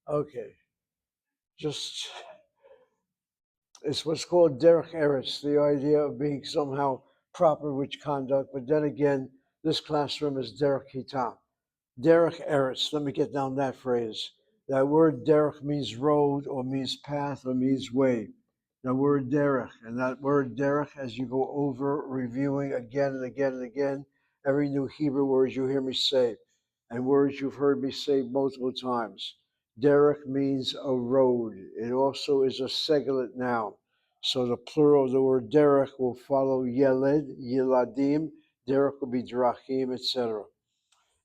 Okay, just it's what's called derech eretz, the idea of being somehow proper with conduct. But then again, this classroom is derech hitah. Derech eretz. Let me get down that phrase. That word derech means road or means path or means way. The word derech, and that word derech, as you go over reviewing again and again and again, every new Hebrew word you hear me say, and words you've heard me say multiple times. Derech means a road. It also is a singular noun. So the plural of the word derech will follow yeled, yiladim. Derech will be drachim, etc.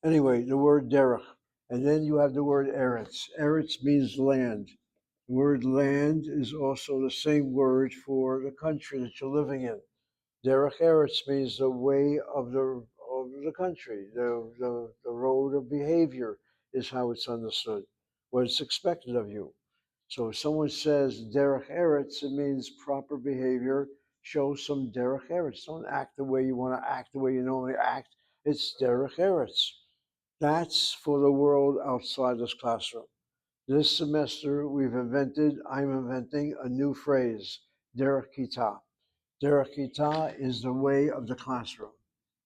Anyway, the word derech. And then you have the word eretz. Eretz means land. The word land is also the same word for the country that you're living in. Derech eretz means the way of the country. The road of behavior is how it's understood, what it's expected of you. So if someone says derech eretz, it means proper behavior. Show some derech eretz. Don't act the way you want to act, the way you normally act. It's derech eretz. That's for the world outside this classroom. This semester, I'm inventing a new phrase, derech kitah. Derech kitah is the way of the classroom.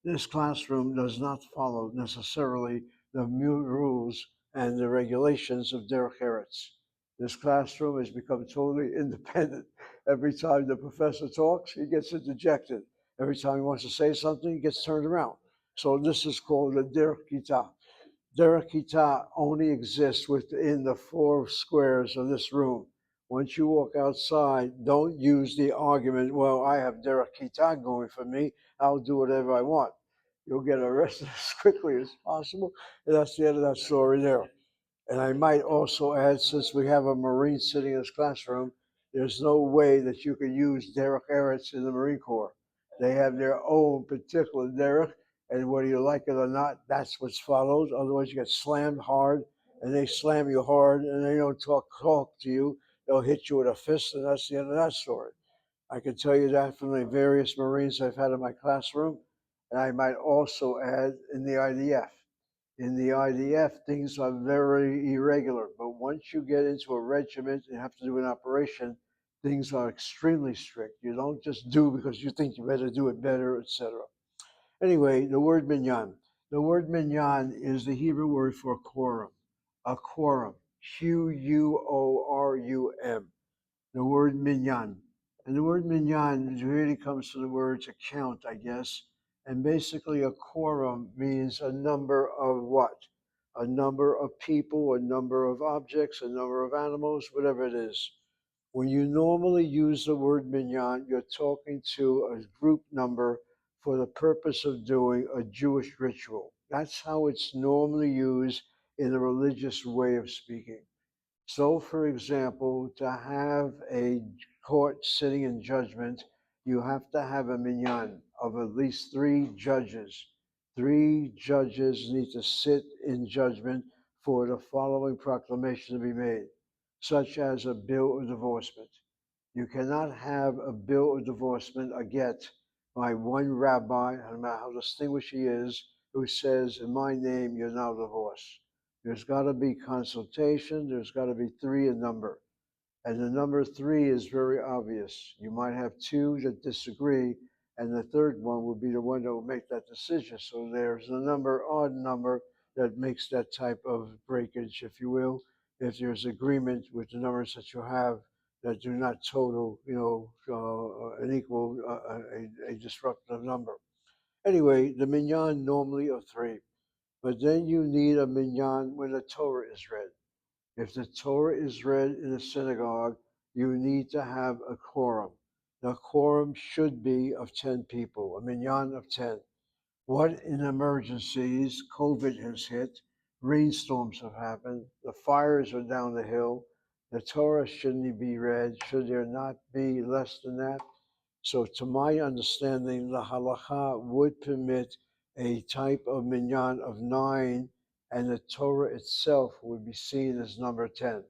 This classroom does not follow necessarily the rules and the regulations of derech eretz. This classroom has become totally independent. Every time the professor talks, he gets interjected. Every time he wants to say something, he gets turned around. So this is called the derech kitah. Derekita only exists within the four squares of this room. Once you walk outside, don't use the argument, well, I have Derekita going for me. I'll do whatever I want. You'll get arrested as quickly as possible. And that's the end of that story there. And I might also add, since we have a Marine sitting in this classroom, there's no way that you could use Derek Eretz in the Marine Corps. They have their own particular Derek, and whether you like it or not, that's what's followed. Otherwise, you get slammed hard, and they slam you hard, and they don't talk to you. They'll hit you with a fist, and that's the end of that story. I can tell you that from the various Marines I've had in my classroom, and I might also add in the IDF. In the IDF, things are very irregular, but once you get into a regiment and have to do an operation, things are extremely strict. You don't just do because you think you better do it better, etc. Anyway, the word minyan. The word minyan is the Hebrew word for quorum. A quorum. Quorum. The word minyan. And the word minyan really comes from the word to count, I guess. And basically, a quorum means a number of what? A number of people, a number of objects, a number of animals, whatever it is. When you normally use the word minyan, you're talking to a group number for the purpose of doing a Jewish ritual. That's how it's normally used in a religious way of speaking. So, for example, to have a court sitting in judgment, you have to have a minyan of at least three judges. Three judges need to sit in judgment for the following proclamation to be made, such as a bill of divorcement. You cannot have a bill of divorcement, a get, by one rabbi, no matter how distinguished he is, who says, in my name, you're now divorced. There's got to be consultation. There's got to be three in number. And the number three is very obvious. You might have two that disagree, and the third one will be the one that will make that decision. So there's a odd number that makes that type of breakage, if you will, if there's agreement with the numbers that you have that do not total, an equal, a disruptive number. Anyway, the minyan normally are three, but then you need a minyan when the Torah is read. If the Torah is read in a synagogue, you need to have a quorum. The quorum should be of 10 people, a minyan of 10. What in emergencies? COVID has hit, rainstorms have happened, the fires are down the hill, the Torah shouldn't be read. Should there not be less than that? So, to my understanding, the halacha would permit a type of minyan of 9, and the Torah itself would be seen as number 10.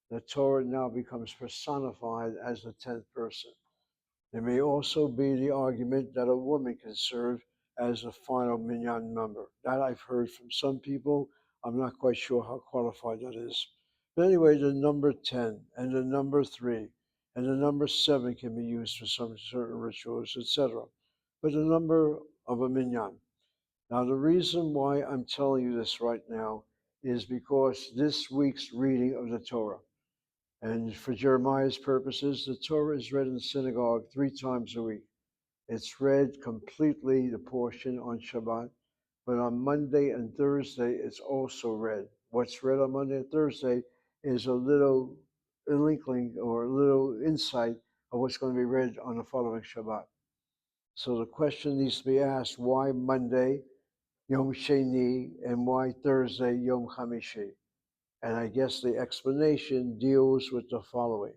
The Torah now becomes personified as the 10th person. There may also be the argument that a woman can serve as the final minyan member. That I've heard from some people. I'm not quite sure how qualified that is. But anyway, the number 10 and the number 3 and the number 7 can be used for some certain rituals, etc. But the number of a minyan. Now, the reason why I'm telling you this right now is because this week's reading of the Torah, and for Jeremiah's purposes, the Torah is read in the synagogue 3 times a week. It's read completely, the portion on Shabbat, but on Monday and Thursday, it's also read. What's read on Monday and Thursday is a little inkling or a little insight of what's going to be read on the following Shabbat. So the question needs to be asked, why Monday, Yom Sheni, and why Thursday, Yom Hamishi? And I guess the explanation deals with the following.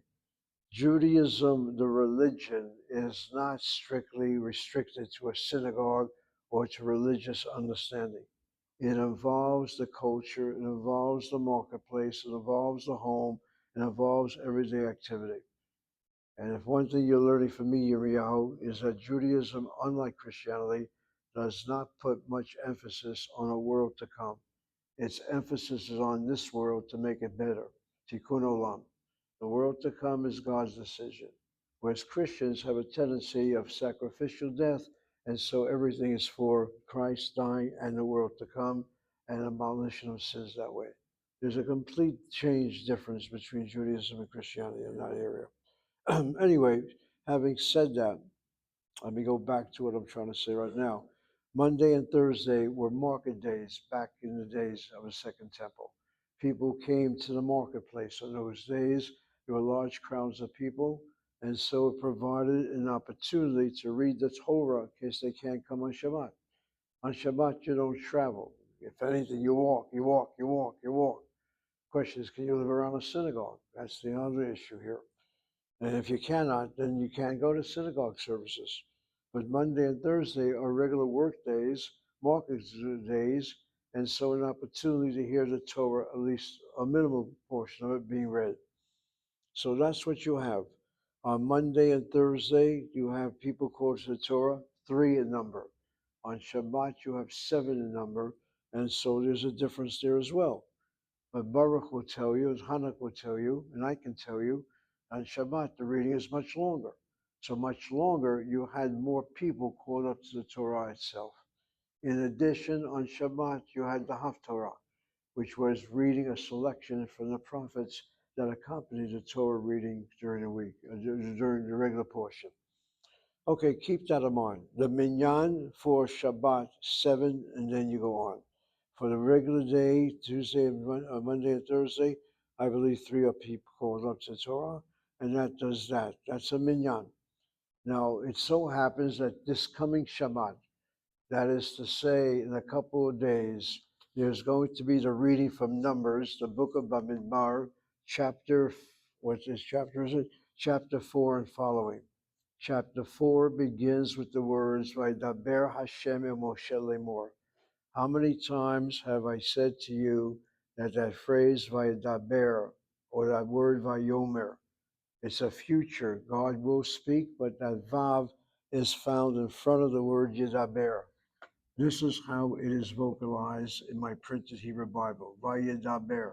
Judaism, the religion, is not strictly restricted to a synagogue or to religious understanding. It involves the culture, it involves the marketplace, it involves the home, it involves everyday activity. And if one thing you're learning from me, Yirmiyahu, is that Judaism, unlike Christianity, does not put much emphasis on a world to come. Its emphasis is on this world to make it better. Tikkun olam. The world to come is God's decision. Whereas Christians have a tendency of sacrificial death, and so everything is for Christ dying and the world to come and abolition of sins that way. There's a complete change difference between Judaism and Christianity in that area. Anyway, having said that, let me go back to what I'm trying to say right now. Monday and Thursday were market days back in the days of the Second Temple. People came to the marketplace in those days. There were large crowds of people, and so it provided an opportunity to read the Torah in case they can't come on Shabbat. On Shabbat, you don't travel. If anything, you walk, you walk, you walk, you walk. Question is, can you live around a synagogue? That's the other issue here. And if you cannot, then you can't go to synagogue services. But Monday and Thursday are regular work days, market days, and so an opportunity to hear the Torah, at least a minimal portion of it being read. So that's what you have. On Monday and Thursday, you have people called to the Torah, 3 in number. On Shabbat, you have 7 in number, and so there's a difference there as well. But Baruch will tell you, as Hanak will tell you, and I can tell you, on Shabbat the reading is much longer. So much longer, you had more people called up to the Torah itself. In addition, on Shabbat, you had the Haftarah, which was reading a selection from the prophets that accompanied the Torah reading during the week, during the regular portion. Okay, keep that in mind. The minyan for Shabbat, 7, and then you go on. For the regular day, Tuesday, Monday, and Thursday, I believe 3 are people called up to Torah, and that does that. That's a minyan. Now, it so happens that this coming Shabbat, that is to say, in a couple of days, there's going to be the reading from Numbers, the book of Bamidbar, chapter, what is chapter is it? Chapter 4 and following. Chapter 4 begins with the words, Vaydaber Hashem el Moshe lemor. How many times have I said to you that phrase Vaydaber, or that word Vayomer, it's a future. God will speak, but that Vav is found in front of the word Yedaber. This is how it is vocalized in my printed Hebrew Bible, Vayedaber.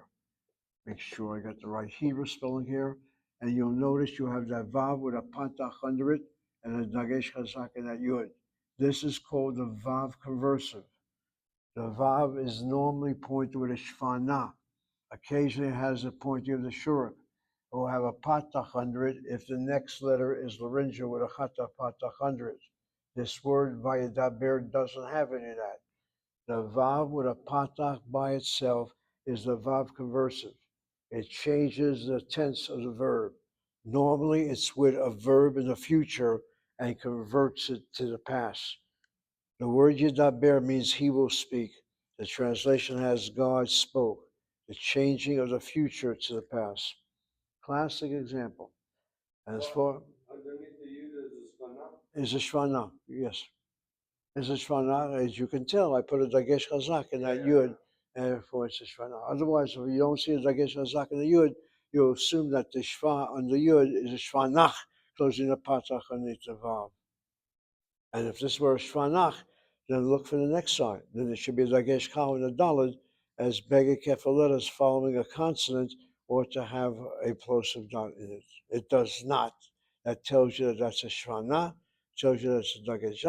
Make sure I got the right Hebrew spelling here. And you'll notice you have that Vav with a Patach under it and a Dagesh Chazak in that Yud. This is called the Vav conversive. The Vav is normally pointed with a Shvanah. Occasionally it has a pointing of the Shurak. It will have a Patach under it if the next letter is laryngeal with a Chata Patach under it. This word Vayedaber doesn't have any of that. The Vav with a Patach by itself is the Vav conversive. It changes the tense of the verb. Normally, it's with a verb in the future and converts it to the past. The word Yedaber means he will speak. The translation has God spoke, the changing of the future to the past. Classic example. As for underneath the Yud is a Shvanah, yes. Is a Shvanah, as you can tell, I put a Dagesh Chazak in that Yud, and for it's a Shvanah. Otherwise, if you don't see a Dagesh Chazak in the Yud, you'll assume that the Shva on the Yud is a Shvanach, closing the Patach underneath the Vav. And if this were a Shvanach, then look for the next sign. Then it should be a Dagesh Chal in the Daled, as Beged Kefal letters following a consonant ought to have a plosive dot in it. It does not. That tells you that that's a shvana, tells you that's a dagesh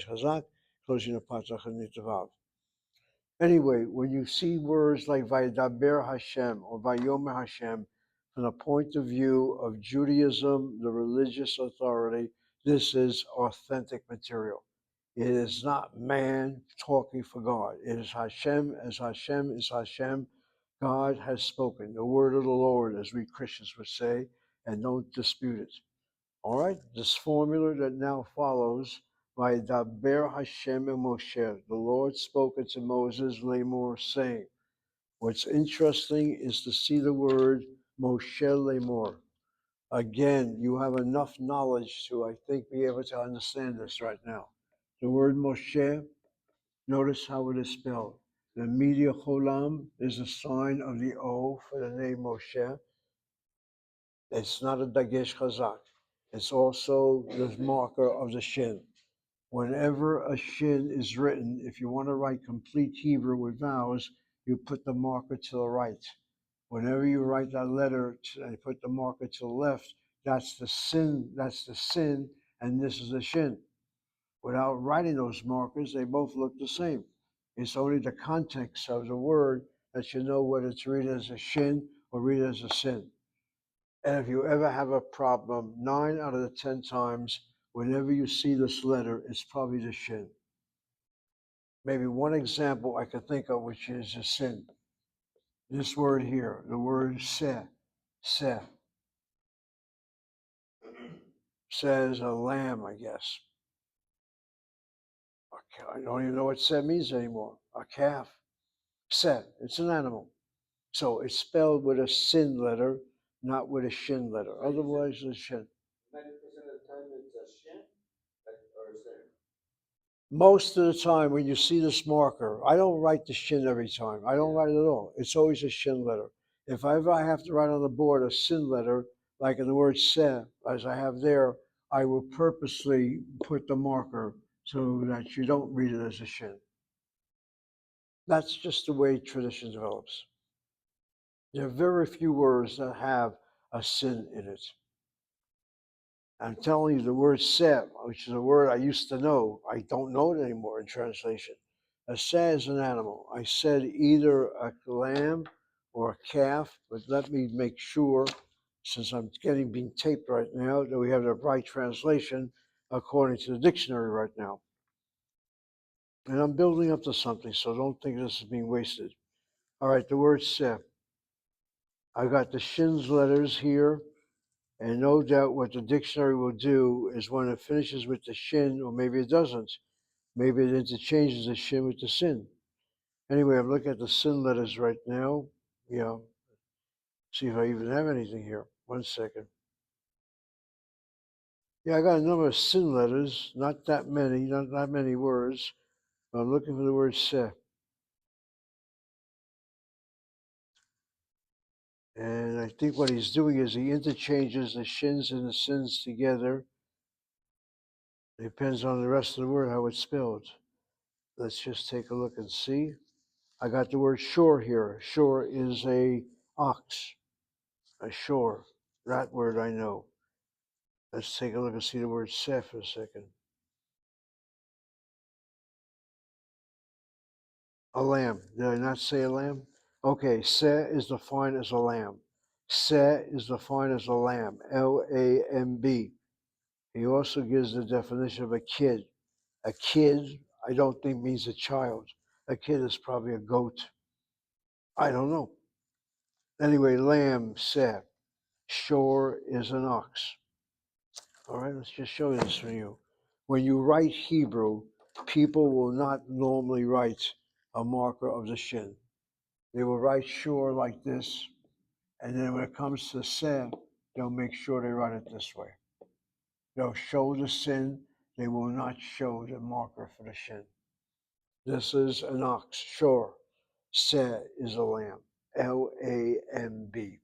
chazak, closing the patach and nitavav. Anyway, when you see words like Vaydaber Hashem or Vayomer Hashem, from the point of view of Judaism, the religious authority, this is authentic material. It is not man talking for God. It is Hashem as Hashem is Hashem. God has spoken, the word of the Lord, as we Christians would say, and don't dispute it. All right, this formula that now follows, Vaydaber Hashem and Moshe, the Lord spoke to Moses, Lamor, saying. What's interesting is to see the word Moshe Lamor. Again, you have enough knowledge to, I think, be able to understand this right now. The word Moshe, notice how it is spelled. The media cholam is a sign of the O for the name Moshe. It's not a dagesh chazak. It's also the marker of the shin. Whenever a shin is written, if you want to write complete Hebrew with vowels, you put the marker to the right. Whenever you write that letter and put the marker to the left, that's the sin, and this is the shin. Without writing those markers, they both look the same. It's only the context of the word that you know whether to read it as a shin or read it as a sin. And if you ever have a problem, 9 out of the 10 times, whenever you see this letter, it's probably the shin. Maybe one example I could think of, which is a sin. This word here, the word se, says a lamb, I guess. I don't even know what se means anymore. A calf. Se, it's an animal. So it's spelled with a sin letter, not with a shin letter. Otherwise, it's shin. 90% of the time it's a shin or a sin. Most of the time when you see this marker, I don't write the shin every time. I don't write it at all. It's always a shin letter. If ever I have to write on the board a sin letter, like in the word se, as I have there, I will purposely put the marker so that you don't read it as a shin. That's just the way tradition develops. There are very few words that have a sin in it. I'm telling you, the word se, which is a word I used to know, I don't know it anymore in translation. A se is an animal. I said either a lamb or a calf, but let me make sure, since I'm being taped right now, that we have the right translation according to the dictionary right now. And I'm building up to something, so don't think this is being wasted. All right, the word se. I got the shin's letters here, and no doubt what the dictionary will do is when it finishes with the shin, or maybe it doesn't, maybe it interchanges the shin with the sin. Anyway, I'm looking at the sin letters right now. Yeah, see if I even have anything here. 1 second. Yeah, I got a number of sin letters, not that many words. But I'm looking for the word se. And I think what he's doing is he interchanges the shins and the sins together. It depends on the rest of the word, how it's spelled. Let's just take a look and see. I got the word shore here. Shore is a ox, a shore. That word I know. Let's take a look and see the word se for a second. A lamb. Did I not say a lamb? Okay, se is defined as a lamb. Se is defined as a lamb. L-A-M-B. He also gives the definition of a kid. A kid, I don't think means a child. A kid is probably a goat. I don't know. Anyway, lamb, se. Shore is an ox. All right, let's just show this for you. When you write Hebrew, people will not normally write a marker of the shin. They will write shore like this, and then when it comes to se, they'll make sure they write it this way. They'll show the sin, they will not show the marker for the shin. This is an ox, shore. Se is a lamb, L-A-M-B.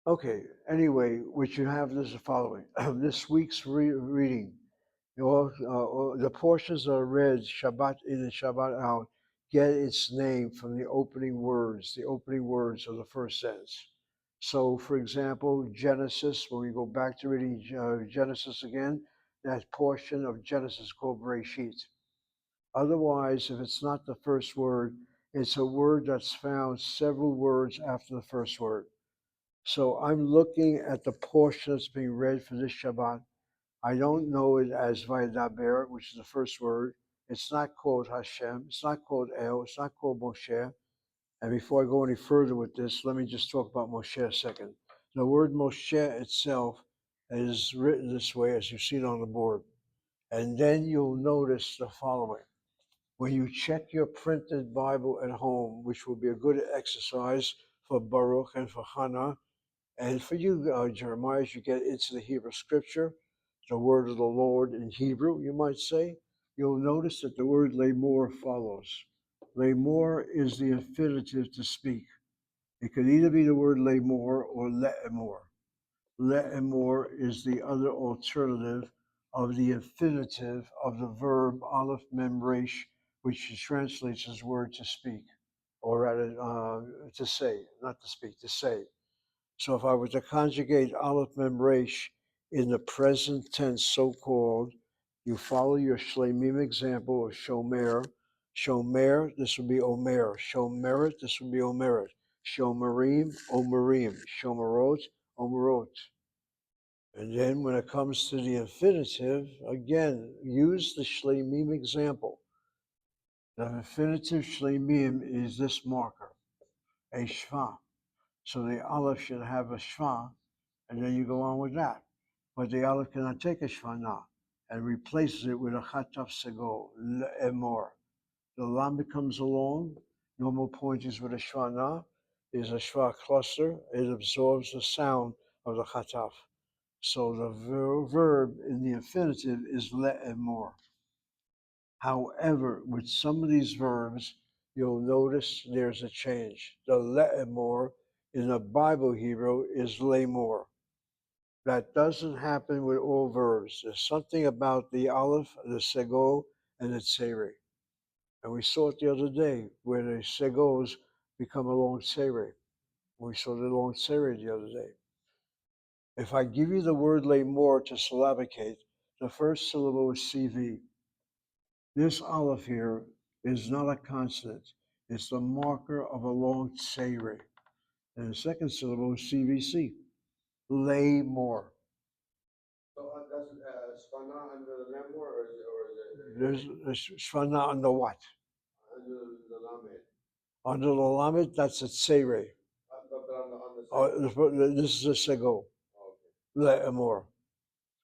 Okay, anyway, what you have is the following. This week's reading, the portions that are read Shabbat in and Shabbat out get its name from the opening words of the first sentence. So, for example, Genesis, when we go back to reading Genesis again, that portion of Genesis called Bereshit. Otherwise, if it's not the first word, it's a word that's found several words after the first word. So I'm looking at the portion that's being read for this Shabbat. I don't know it as Vaydaber, which is the first word. It's not called Hashem. It's not called El. It's not called Moshe. And before I go any further with this, let me just talk about Moshe a second. The word Moshe itself is written this way, as you see it on the board. And then you'll notice the following. When you check your printed Bible at home, which will be a good exercise for Baruch and for Hannah, and for you, Jeremiah, as you get into the Hebrew scripture, the word of the Lord in Hebrew, you might say, you'll notice that the word lemor follows. Lemor is the infinitive to speak. It could either be the word lemor or le'emor. Le'emor is the other alternative of the infinitive of the verb aleph mem resh, which translates as word to speak, or rather to say, not to speak, to say. So if I were to conjugate aleph mem resh in the present tense, so-called, you follow your shlemim example of shomer. Shomer, this would be omer. Shomeret, this would be omeret. Shomerim, omerim. Shomerot, omerot. And then when it comes to the infinitive, again, use the shlemim example. The infinitive shlemim is this marker, a shva. So the aleph should have a shva, and then you go on with that. But the aleph cannot take a shvana and replaces it with a chataf sego, emor. The lam comes along, normal point is with a shvana, is a shva cluster, it absorbs the sound of the chataf. So the verb in the infinitive is le'emor. However, with some of these verbs, you'll notice there's a change. The le'emor in the Bible Hebrew is lemor. That doesn't happen with all verbs. There's something about the aleph, the sego, and the tseri. And we saw it the other day where the segos become a long tseri. We saw the long tseri the other day. If I give you the word lemor to syllabicate, the first syllable is CV. This aleph here is not a consonant. It's the marker of a long tseri. And the second syllable is CVC. Lay more. So that's Spana under the Lemur There's shvana under what? under the Lamed? Under the lamed, that's a tseri. But on the This is a sego. okay. Le'emor.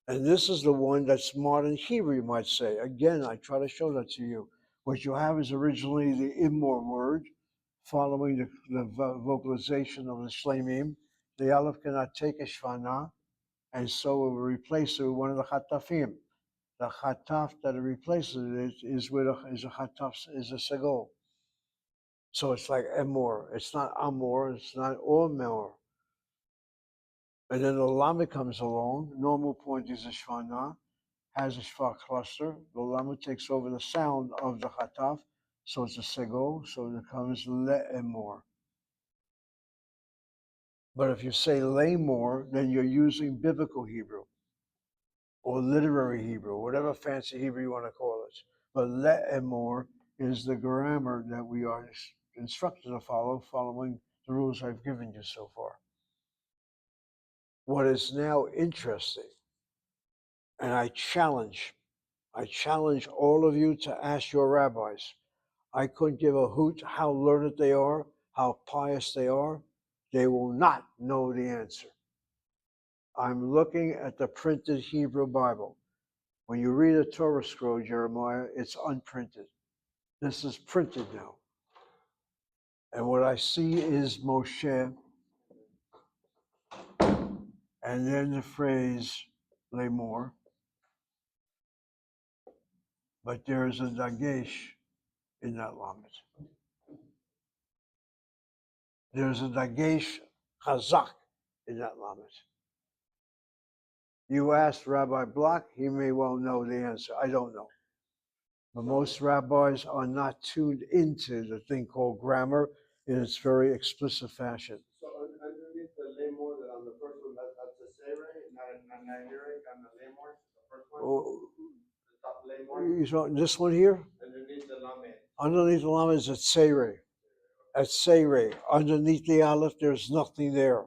And this is the one that's modern Hebrew, you might say. Again, I try to show that to you. What you have is originally the imor word, following the vocalization of the shlemim. The aleph cannot take a shvana, and so it will replace it with one of the chatafim. The chataf that it replaces it is with is a chataf, is a segol. So it's like emor. It's not amor. It's not omor. And then the lamed comes along. Normal point is a shvana, has a shva cluster. The lamed takes over the sound of the chataf, so it's a segol. So it becomes le'emor. But if you say lemor, then you're using biblical Hebrew or literary Hebrew, whatever fancy Hebrew you want to call it. But le'emor is the grammar that we are instructed to follow, following the rules I've given you so far. What is now interesting, and I challenge all of you to ask your rabbis. I couldn't give a hoot how learned they are, how pious they are. They will not know the answer. I'm looking at the printed Hebrew Bible. When you read a Torah scroll, Jeremiah, it's unprinted. This is printed now. And what I see is Moshe, and then the phrase Lemor. But there is a dagesh in that lamed. There's a dagesh chazak in that lamed. You asked Rabbi Block, he may well know the answer. I don't know. But most rabbis are not tuned into the thing called grammar in its very explicit fashion. So underneath the lemur, on the first one, that's a sere, not hearing, and the lemur, the first one, Oh, the top lemur, you saw this one here? underneath the lamed. Underneath the llama is a tsere. At tsere. Underneath the aleph, there's nothing there.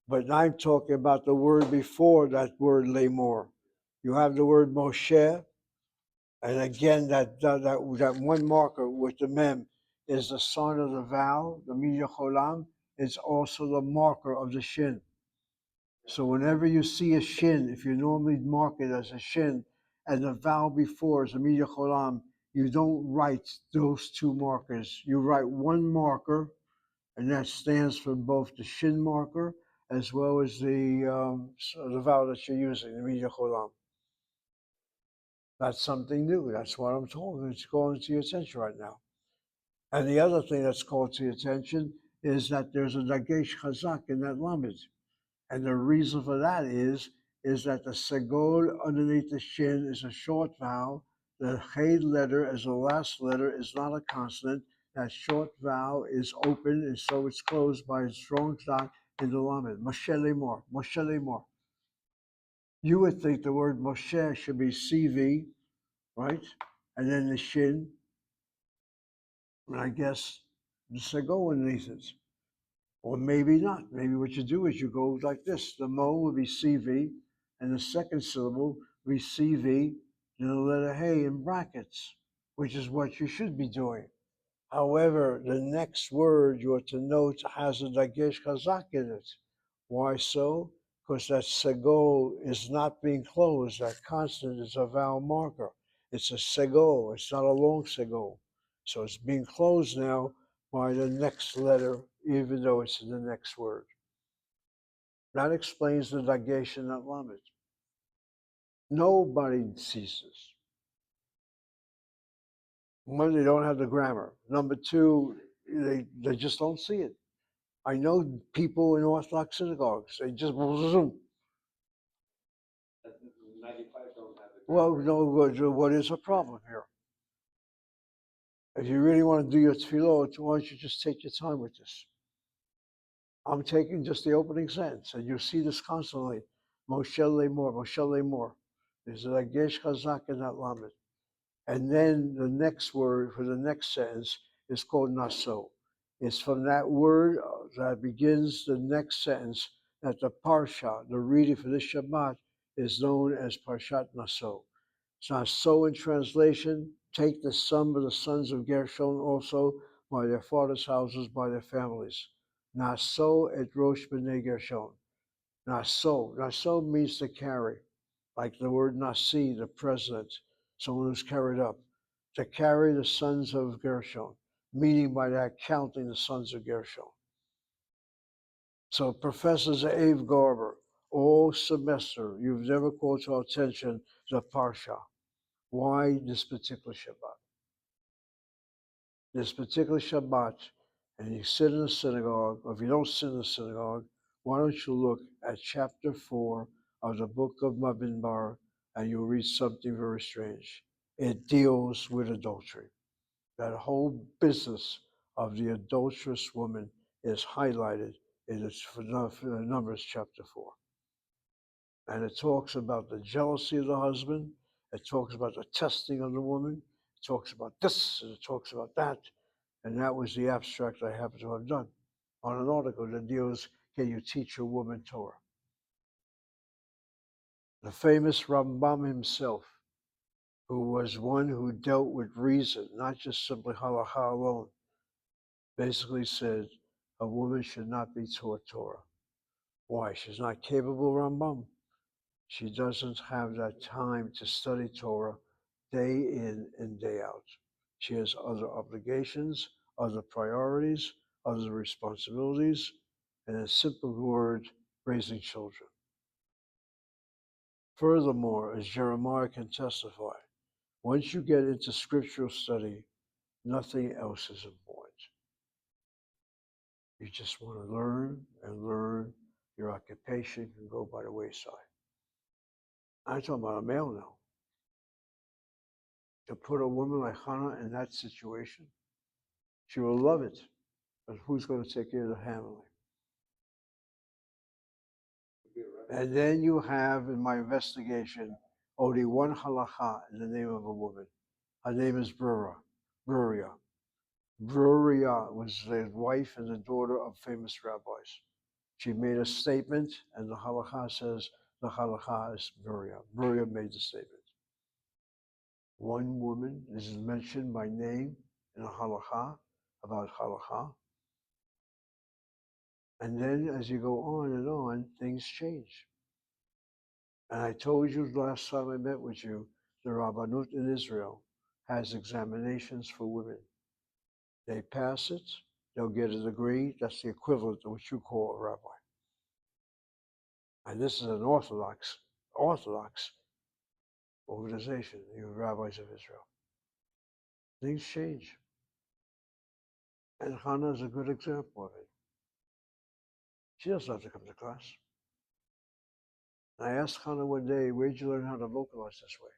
But I'm talking about the word before that word lemur. You have the word Moshe, and again, that one marker with the mem is the sign of the vowel, the minya cholam. It's also the marker of the shin. So whenever you see a shin, if you normally mark it as a shin, and the vowel before is a minya cholam, you don't write those two markers. You write one marker, and that stands for both the shin marker as well as the vowel that you're using, the minya cholam. That's something new. That's what I'm talking. It's calling to your attention right now. And the other thing that's called to your attention is that there's a dagesh chazak in that lamed. And the reason for that is that the segol underneath the shin is a short vowel. The chay letter as the last letter is not a consonant. That short vowel is open, and so it's closed by a strong dot in the lamed. Moshe lemor, Moshe lemor. You would think the word Moshe should be CV, right? And then the shin, and I guess the segol underneath it. Or maybe not. Maybe what you do is you go like this. The mo will be CV, and the second syllable will be CV, and the letter hey in brackets, which is what you should be doing. However, the next word you are to note has a dagesh chazak in it. Why so? Because that segol is not being closed. That constant is a vowel marker. It's a segol. It's not a long segol. So it's being closed now by the next letter, even though it's in the next word. That explains the dagesh in that lamed. Nobody sees this. One, they don't have the grammar. Number two, they just don't see it. I know people in Orthodox synagogues, they just, 95 don't have the well, no, what is the problem here? If you really want to do your tefillot, why don't you just take your time with this? I'm taking just the opening sentence, and you see this constantly. Moshe lemor, Moshe lemor. There's a dagesh chazak in that lamed. And then the next word for the next sentence is called naso. It's from that word that begins the next sentence that the parsha, the reading for this Shabbat, is known as Parshat Naso. It's not so in translation. Take the sum of the sons of Gershon also by their fathers' houses, by their families. Naso et Rosh B'nai Gershon. Naso. Naso means to carry, like the word Nasi, the president, someone who's carried up. To carry the sons of Gershon, meaning by that counting the sons of Gershon. So Professor Ze'ev Garber, all semester, you've never called to our attention the Parsha. Why this particular Shabbat? This particular Shabbat, and you sit in the synagogue, or if you don't sit in the synagogue, why don't you look at chapter 4 of the book of Mabinbar, and you'll read something very strange. It deals with adultery. That whole business of the adulterous woman is highlighted in Numbers chapter 4. And it talks about the jealousy of the husband. It talks about the testing of the woman. It talks about this, and it talks about that. And that was the abstract I happen to have done on an article that deals, can you teach a woman Torah? The famous Rambam himself, who was one who dealt with reason, not just simply halacha alone, basically said a woman should not be taught Torah. Why? She's not capable, Rambam. She doesn't have that time to study Torah day in and day out. She has other obligations, other priorities, other responsibilities, and a simple word, raising children. Furthermore, as Jeremiah can testify, once you get into scriptural study, nothing else is important. You just want to learn and learn. Your occupation can go by the wayside. I'm talking about a male now. To put a woman like Hannah in that situation, she will love it, but who's going to take care of the family? And then you have, in my investigation, only one halakha in the name of a woman. Her name is Bruria. Bruria was the wife and the daughter of famous rabbis. She made a statement, and the halakha says the halakha is Bruria. Bruria made the statement. One woman is mentioned by name in a halakha, about halakha. And then as you go on, things change. And I told you last time I met with you, the Rabbanut in Israel has examinations for women. They pass it, they'll get a degree. That's the equivalent of what you call a rabbi. And this is an Orthodox organization, the rabbis of Israel. Things change. And Hannah is a good example of it. She doesn't have to come to class. And I asked Hannah one day, where'd you learn how to vocalize this way?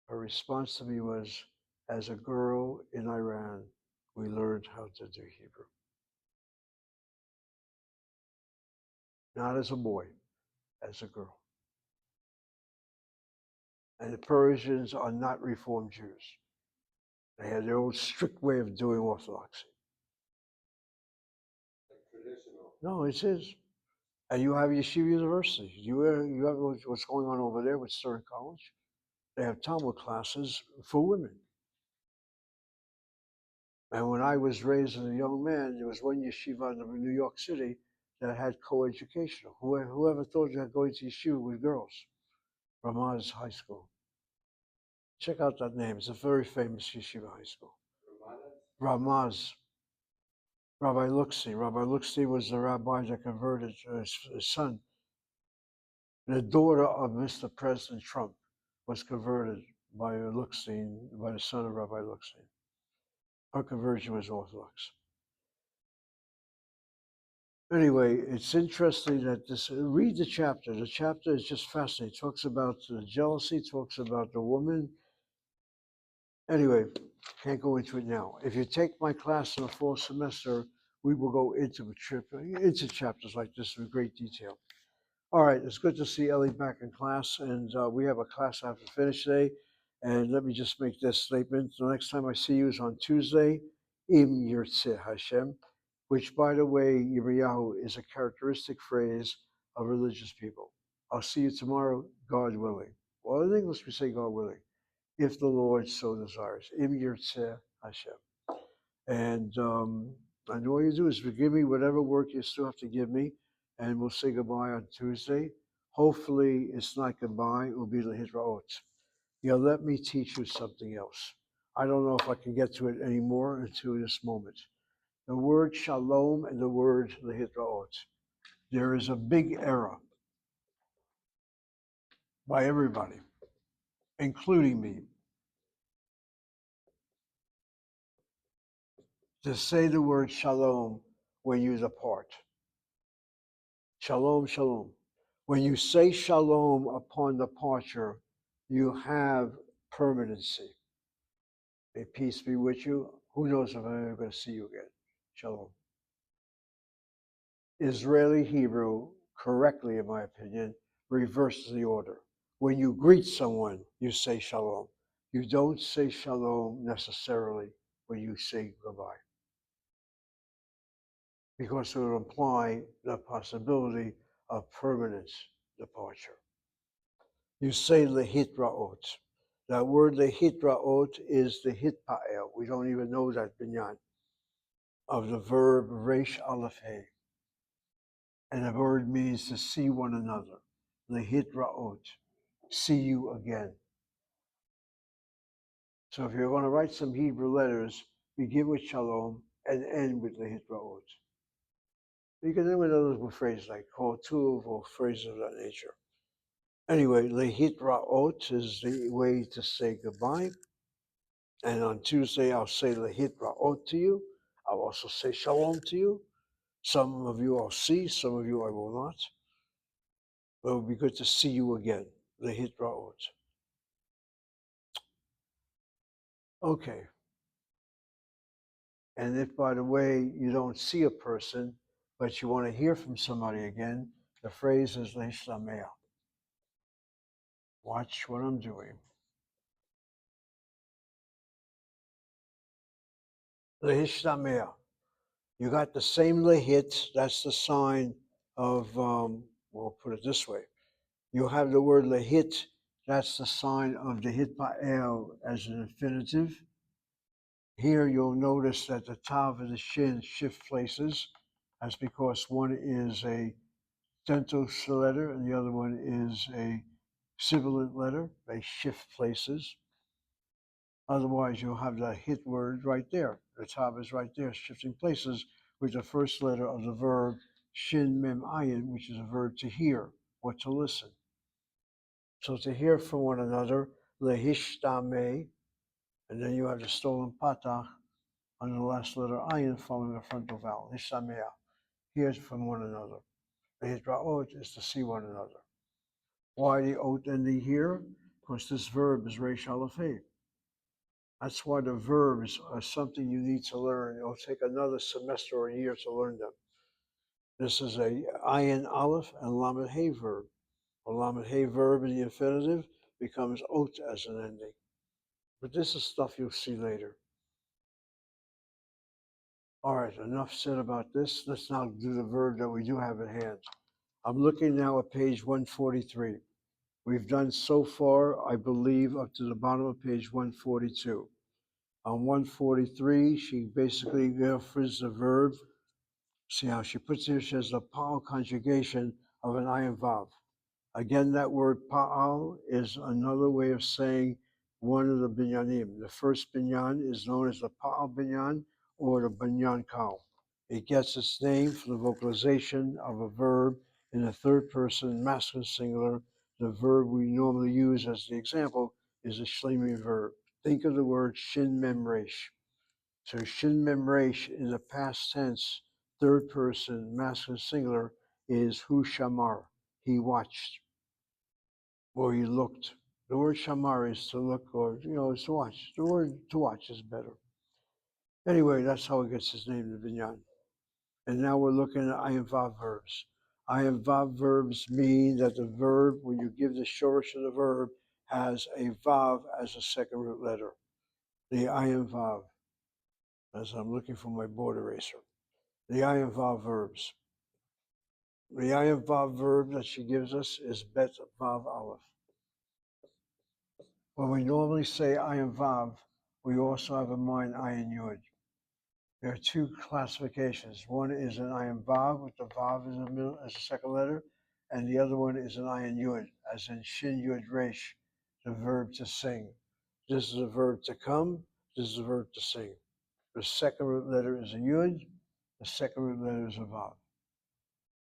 Her response to me was, as a girl in Iran, we learned how to do Hebrew. Not as a boy, as a girl. And the Persians are not Reformed Jews. They had their own strict way of doing Orthodoxy. Like traditional. No, it is. And you have Yeshiva University. You have what's going on over there with Stern College. They have Talmud classes for women. And when I was raised as a young man, there was one yeshiva in New York City that had co-educational. Whoever thought that going to yeshiva with girls? Ramaz High School. Check out that name. It's a very famous yeshiva high school. Ramaz. Rabbi Luxi. Rabbi Luxi was the rabbi that converted his son. The daughter of Mr. President Trump was converted by Luxi, by the son of Rabbi Luxi. Her conversion was Orthodox. Anyway, it's interesting that this, read the chapter. The chapter is just fascinating. It talks about the jealousy, talks about the woman. Anyway, can't go into it now. If you take my class in the fall semester, we will go into chapters like this in great detail. All right, it's good to see Ellie back in class, and we have a class I have to finish today. And let me just make this statement. The next time I see you is on Tuesday, Im Yirtzeh Hashem, which, by the way, Yirmiyahu is a characteristic phrase of religious people. I'll see you tomorrow, God willing. Well, in English, we say God willing, if the Lord so desires. Im Yirtzeh Hashem. And all you do is forgive me whatever work you still have to give me, and we'll say goodbye on Tuesday. Hopefully, it's not goodbye, it will be Lehitraot. Let me teach you something else. I don't know if I can get to it anymore until this moment. The word shalom and the word Lehitraot. There is a big error by everybody, including me, to say the word shalom when you depart. Shalom, shalom. When you say shalom upon departure, you have permanency. May peace be with you. Who knows if I'm ever going to see you again? Shalom. Israeli Hebrew, correctly in my opinion, reverses the order. When you greet someone, you say shalom. You don't say shalom necessarily when you say goodbye, because it would imply the possibility of permanent departure. You say lehitraot. That word lehitraot is the hitpa'el. We don't even know that binyan of the verb resh aleph he. And the word means to see one another. Lehitraot. See you again. So if you're going to write some Hebrew letters, begin with shalom and end with lehitraot. You can end with other phrases like kol tuv or phrases of that nature. Anyway, lehitraot is the way to say goodbye. And on Tuesday, I'll say lehitraot to you. I'll also say shalom to you. Some of you I'll see, some of you I will not. But it will be good to see you again. Lehitraot. Okay. And if, by the way, you don't see a person, but you want to hear from somebody again, the phrase is leishlamea. Watch what I'm doing. Leishlamea. You got the same lehit, that's the sign of, we'll put it this way. You have the word lehit, that's the sign of the hit ba'el as an infinitive. Here you'll notice that the tav and the shin shift places. That's because one is a dental letter and the other one is a sibilant letter. They shift places. Otherwise, you'll have the hit word right there. The tav is right there, shifting places with the first letter of the verb shin mem ayin, which is a verb to hear or to listen. So to hear from one another, lehishtame, and then you have the stolen patach on the last letter ayin following the frontal vowel. Hishamea, hear from one another. Lehitraot is to see one another. Why the oath ending here? Because this verb is reish aleph hey. That's why the verbs are something you need to learn. It'll take another semester or a year to learn them. This is a ayin aleph and lamed hey verb. A lamed hey verb in the infinitive becomes oath as an ending. But this is stuff you'll see later. All right, enough said about this. Let's now do the verb that we do have at hand. I'm looking now at page 143. We've done so far, I believe, up to the bottom of page 142. On 143, she basically offers the verb. See how she puts here? She has the pa'al conjugation of an ayin vav. Again, that word pa'al is another way of saying one of the binyanim. The first binyan is known as the pa'al binyan or the binyan kal. It gets its name from the vocalization of a verb in the third person masculine singular. The verb we normally use as the example is a shleimi verb. Think of the word shin mem resh. So shin mem resh in the past tense, third person masculine singular is hu shamar. He watched or he looked. The word shamar is to look or, is to watch. The word to watch is better. Anyway, that's how it gets its name, the binyan. And now we're looking at ayin vav verbs. Ayin vav verbs mean that the verb, when you give the shorish of the verb, has a vav as a second root letter. The ayin vav, as I'm looking for my board eraser. The ayin vav verbs. The ayin vav verb that she gives us is bet vav aleph. When we normally say ayin vav, we also have in mind ayin yud. There are two classifications. One is an ayin vav with the vav in the middle as a second letter, and the other one is an ayin yud, as in shin yud resh, the verb to sing. This is a verb to come. This is a verb to sing. The second root letter is a yud. The second root letter is a vav.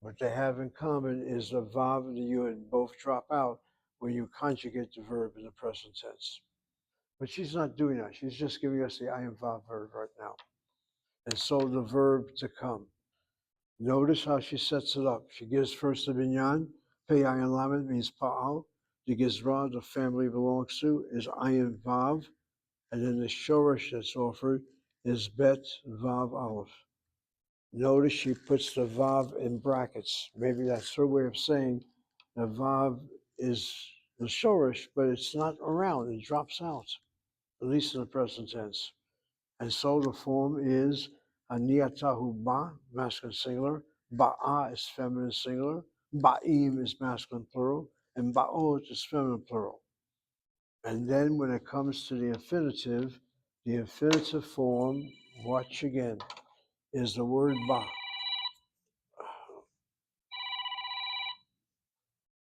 What they have in common is the vav and the yud both drop out when you conjugate the verb in the present tense. But she's not doing that. She's just giving us the ayin vav verb right now. And so the verb to come. Notice how she sets it up. She gives first the binyan. Pei ayin lamed means pa'al. The gizra the family belongs to is ayin vav. And then the shorish that's offered is bet vav aleph. Notice she puts the vav in brackets. Maybe that's her way of saying the vav is the shorish, but it's not around. It drops out, at least in the present tense. And so the form is aniyatahu ba, masculine singular, ba'a is feminine singular, ba'im is masculine plural, and ba'ot is feminine plural. And then when it comes to the infinitive form, watch again, is the word ba.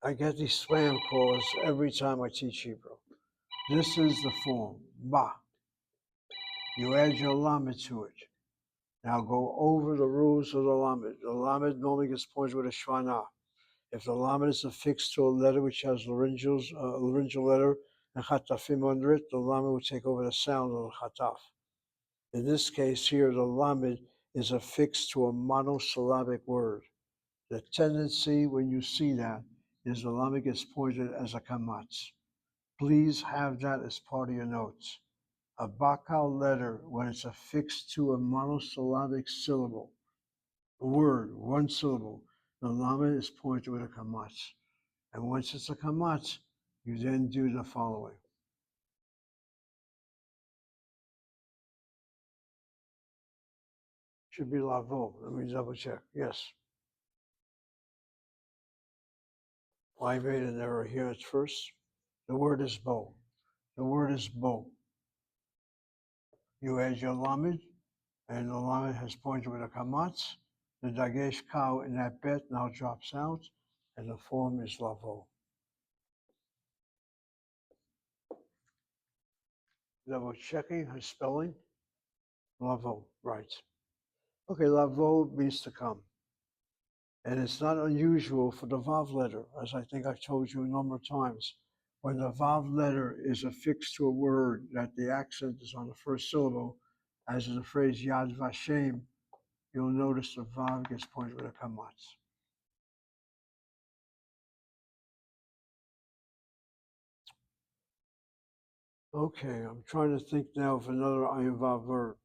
I get these spam calls every time I teach Hebrew. This is the form, ba. You add your lamed to it. Now go over the rules of the lamed. The lamed normally gets pointed with a shvana. If the lamed is affixed to a letter which has laryngeal letter and chatafim under it, the lamed will take over the sound of the chataf. In this case here, the lamed is affixed to a monosyllabic word. The tendency when you see that is the lamed gets pointed as a kamatz. Please have that as part of your notes. A bakal letter, when it's affixed to a monosyllabic syllable, a word, one syllable, the lamed is pointed with a kamatz. And once it's a kamatz, you then do the following. Should be lavo. Let me double check. Yes. I made an error here at first. The word is bo. The word is bo. You add your lamed, and the lamed has pointed with a kamatz. The dagesh cow in that bet now drops out, and the form is lavo. Double checking her spelling. Lavo, right. Okay, lavo means to come. And it's not unusual for the vav letter, as I think I've told you a number of times. When the vav letter is affixed to a word that the accent is on the first syllable, as in the phrase Yad Vashem, you'll notice the vav gets pointed with a kamatz. Okay, I'm trying to think now of another ayin vav verb.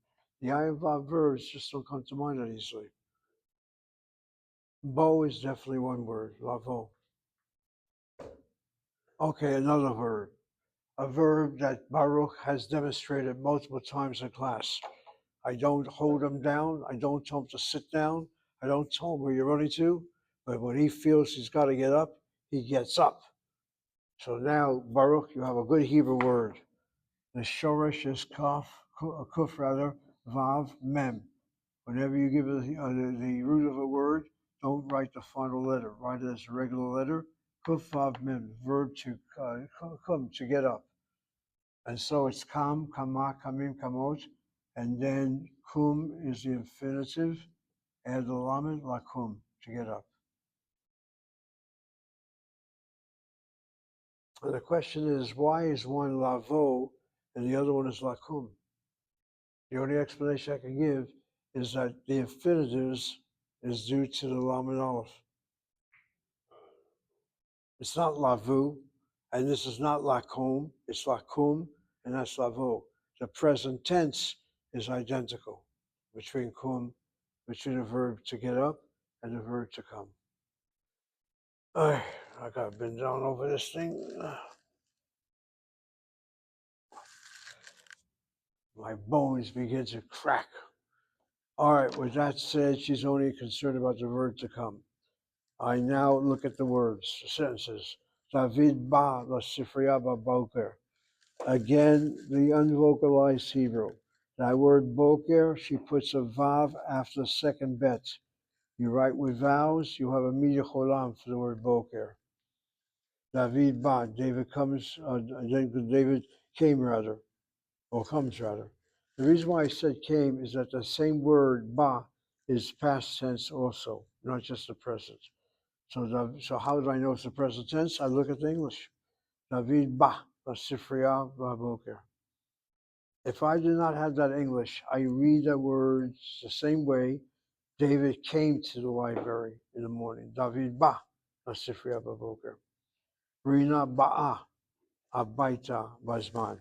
The ayin vav verbs just don't come to mind that easily. Bo is definitely one word, lavo. Okay, another verb. A verb that Baruch has demonstrated multiple times in class. I don't hold him down. I don't tell him to sit down. I don't tell him where you're running to. But when he feels he's got to get up, he gets up. So now, Baruch, you have a good Hebrew word. The shoresh is kaf, kuf rather, vav, mem. Whenever you give the root of a word, don't write the final letter. Write it as a regular letter. Kuf, vav, mem, verb to come, to get up. And so it's kam, kama, kamim, kamot, and then kum is the infinitive, and the lamed, lakum, to get up. And the question is, why is one lavo and the other one is lakum? The only explanation I can give is that the infinitives is due to the lamed aleph. It's not lavu, and this is not lakum, it's lakum, and that's lavo. The present tense is identical between the verb to get up and the verb to come. I got been down over this thing. My bones begin to crack. All right, with that said, she's only concerned about the verb to come. I now look at the words, the sentences. David ba la sifriya boker. Again, the unvocalized Hebrew. That word boker, she puts a vav after the second bet. You write with vowels, you have a media cholam for the word boker. David ba, David comes, David came rather, or comes rather. The reason why I said came is that the same word ba is past tense also, not just the present. So how do I know it's the present tense? I look at the English. David ba, la sifriya boker. If I do not have that English, I read the words the same way David came to the library in the morning. David ba, la sifriya boker. Rina ba'a, abaita bazman.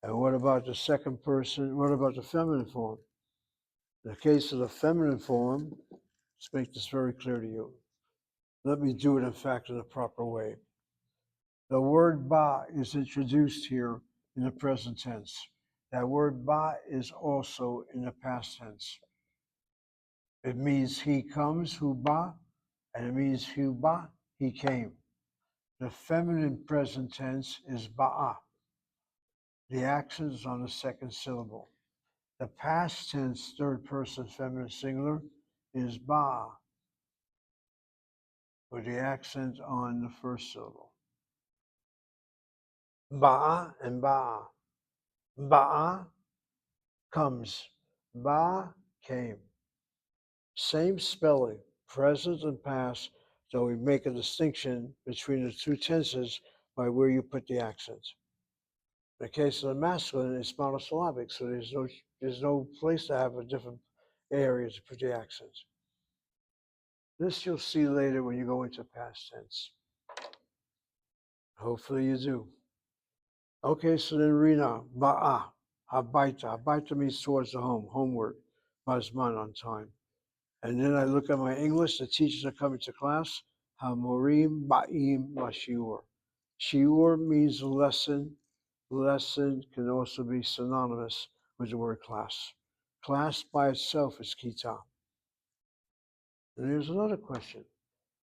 And what about the second person? What about the feminine form? In the case of the feminine form, let's make this very clear to you. Let me do it, in fact, in the proper way. The word ba is introduced here in the present tense. That word ba is also in the past tense. It means he comes, hu ba, and it means hu ba, he came. The feminine present tense is ba'a. The accent is on the second syllable. The past tense third person feminine singular is ba, with the accent on the first syllable. Ba'a and ba'a. Ba'a comes. Ba came. Same spelling, present and past, so we make a distinction between the two tenses by where you put the accent. In the case of the masculine, it's monosyllabic, so there's no place to have a different area to put the accent. This you'll see later when you go into past tense. Hopefully you do. Okay, so then Rina, ba'a. Habaita. Habaita means towards the home, homeward. Bazman, on time. And then I look at my English, the teachers are coming to class. Hamorim ba'im lashiur. Shiur means lesson. Lesson can also be synonymous with the word class. Class by itself is kita. And here's another question.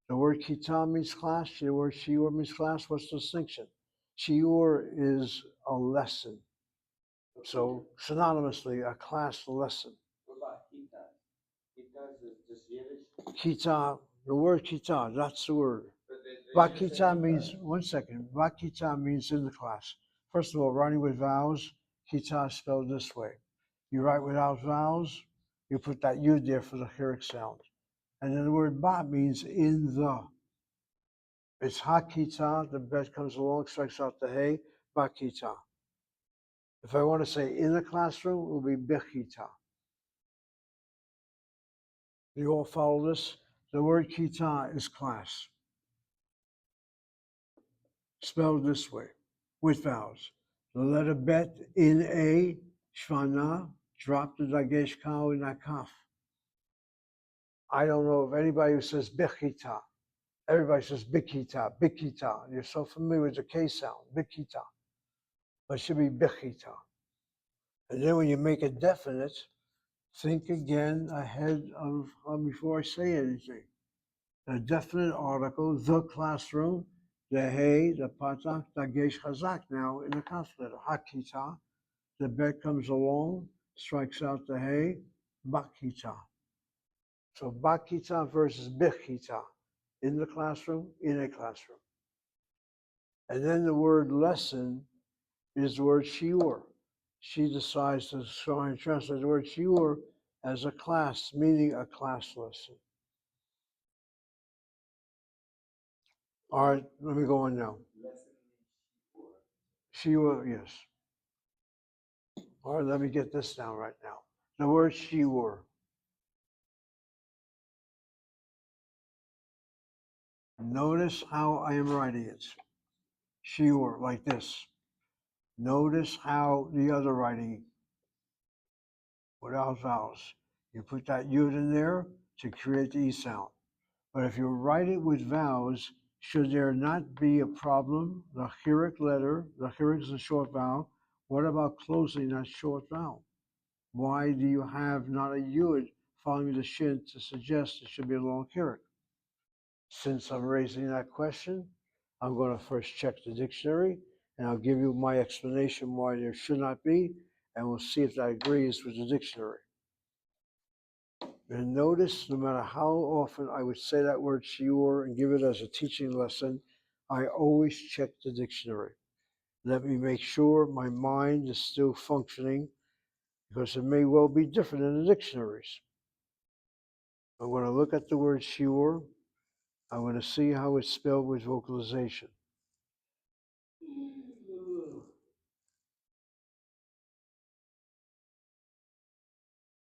The word kita means class, the word shiur means class. What's the distinction? Shiur is a lesson. So synonymously, a class lesson. What about Kitas? Kitas is just Yiddish. Kita, the word kita, that's the word. But they just say Vakita means, Kitas. one second, Vakita means in the class. First of all, writing with vowels, kita is spelled this way. You write without vowels, you put that yud there for the heroic sound. And then the word ba means in the. It's hakita, the bet comes along, strikes out the hay, bakita. If I want to say in the classroom, it will be bechita. You all follow this? The word kita is class, spelled this way, with vowels. The letter bet in a, shvana, drop the dagesh kau in that kaf. I don't know of anybody who says bechita. Everybody says bikita, bikita. You're so familiar with the K sound, bikita. But it should be bechita. And then when you make it definite, think again ahead of before I say anything. A definite article, the classroom, the hey, the patak, the gesh chazak now in the kaf letter. Hakita, the bet comes along, strikes out the hey, bakita. So bakita versus bichita, in the classroom, in a classroom. And then the word lesson is the word shiur. She decides to try and translate the word shiur as a class, meaning a class lesson. All right, let me go on now. Shiur, yes. All right, let me get this down right now. The word shiur. Notice how I am writing it. Shiur, like this. Notice how the other writing, without vowels. You put that yud in there to create the e sound. But if you write it with vowels, should there not be a problem? The chirik letter, the chirik is a short vowel. What about closing that short vowel? Why do you have not a yud following the shin to suggest it should be a long chirik? Since I'm raising that question, I'm going to first check the dictionary and I'll give you my explanation why there should not be, and we'll see if that agrees with the dictionary. And notice, no matter how often I would say that word shiur and give it as a teaching lesson, I always check the dictionary. Let me make sure my mind is still functioning, because it may well be different in the dictionaries. I'm going to look at the word shiur. I'm going to see how it's spelled with vocalization.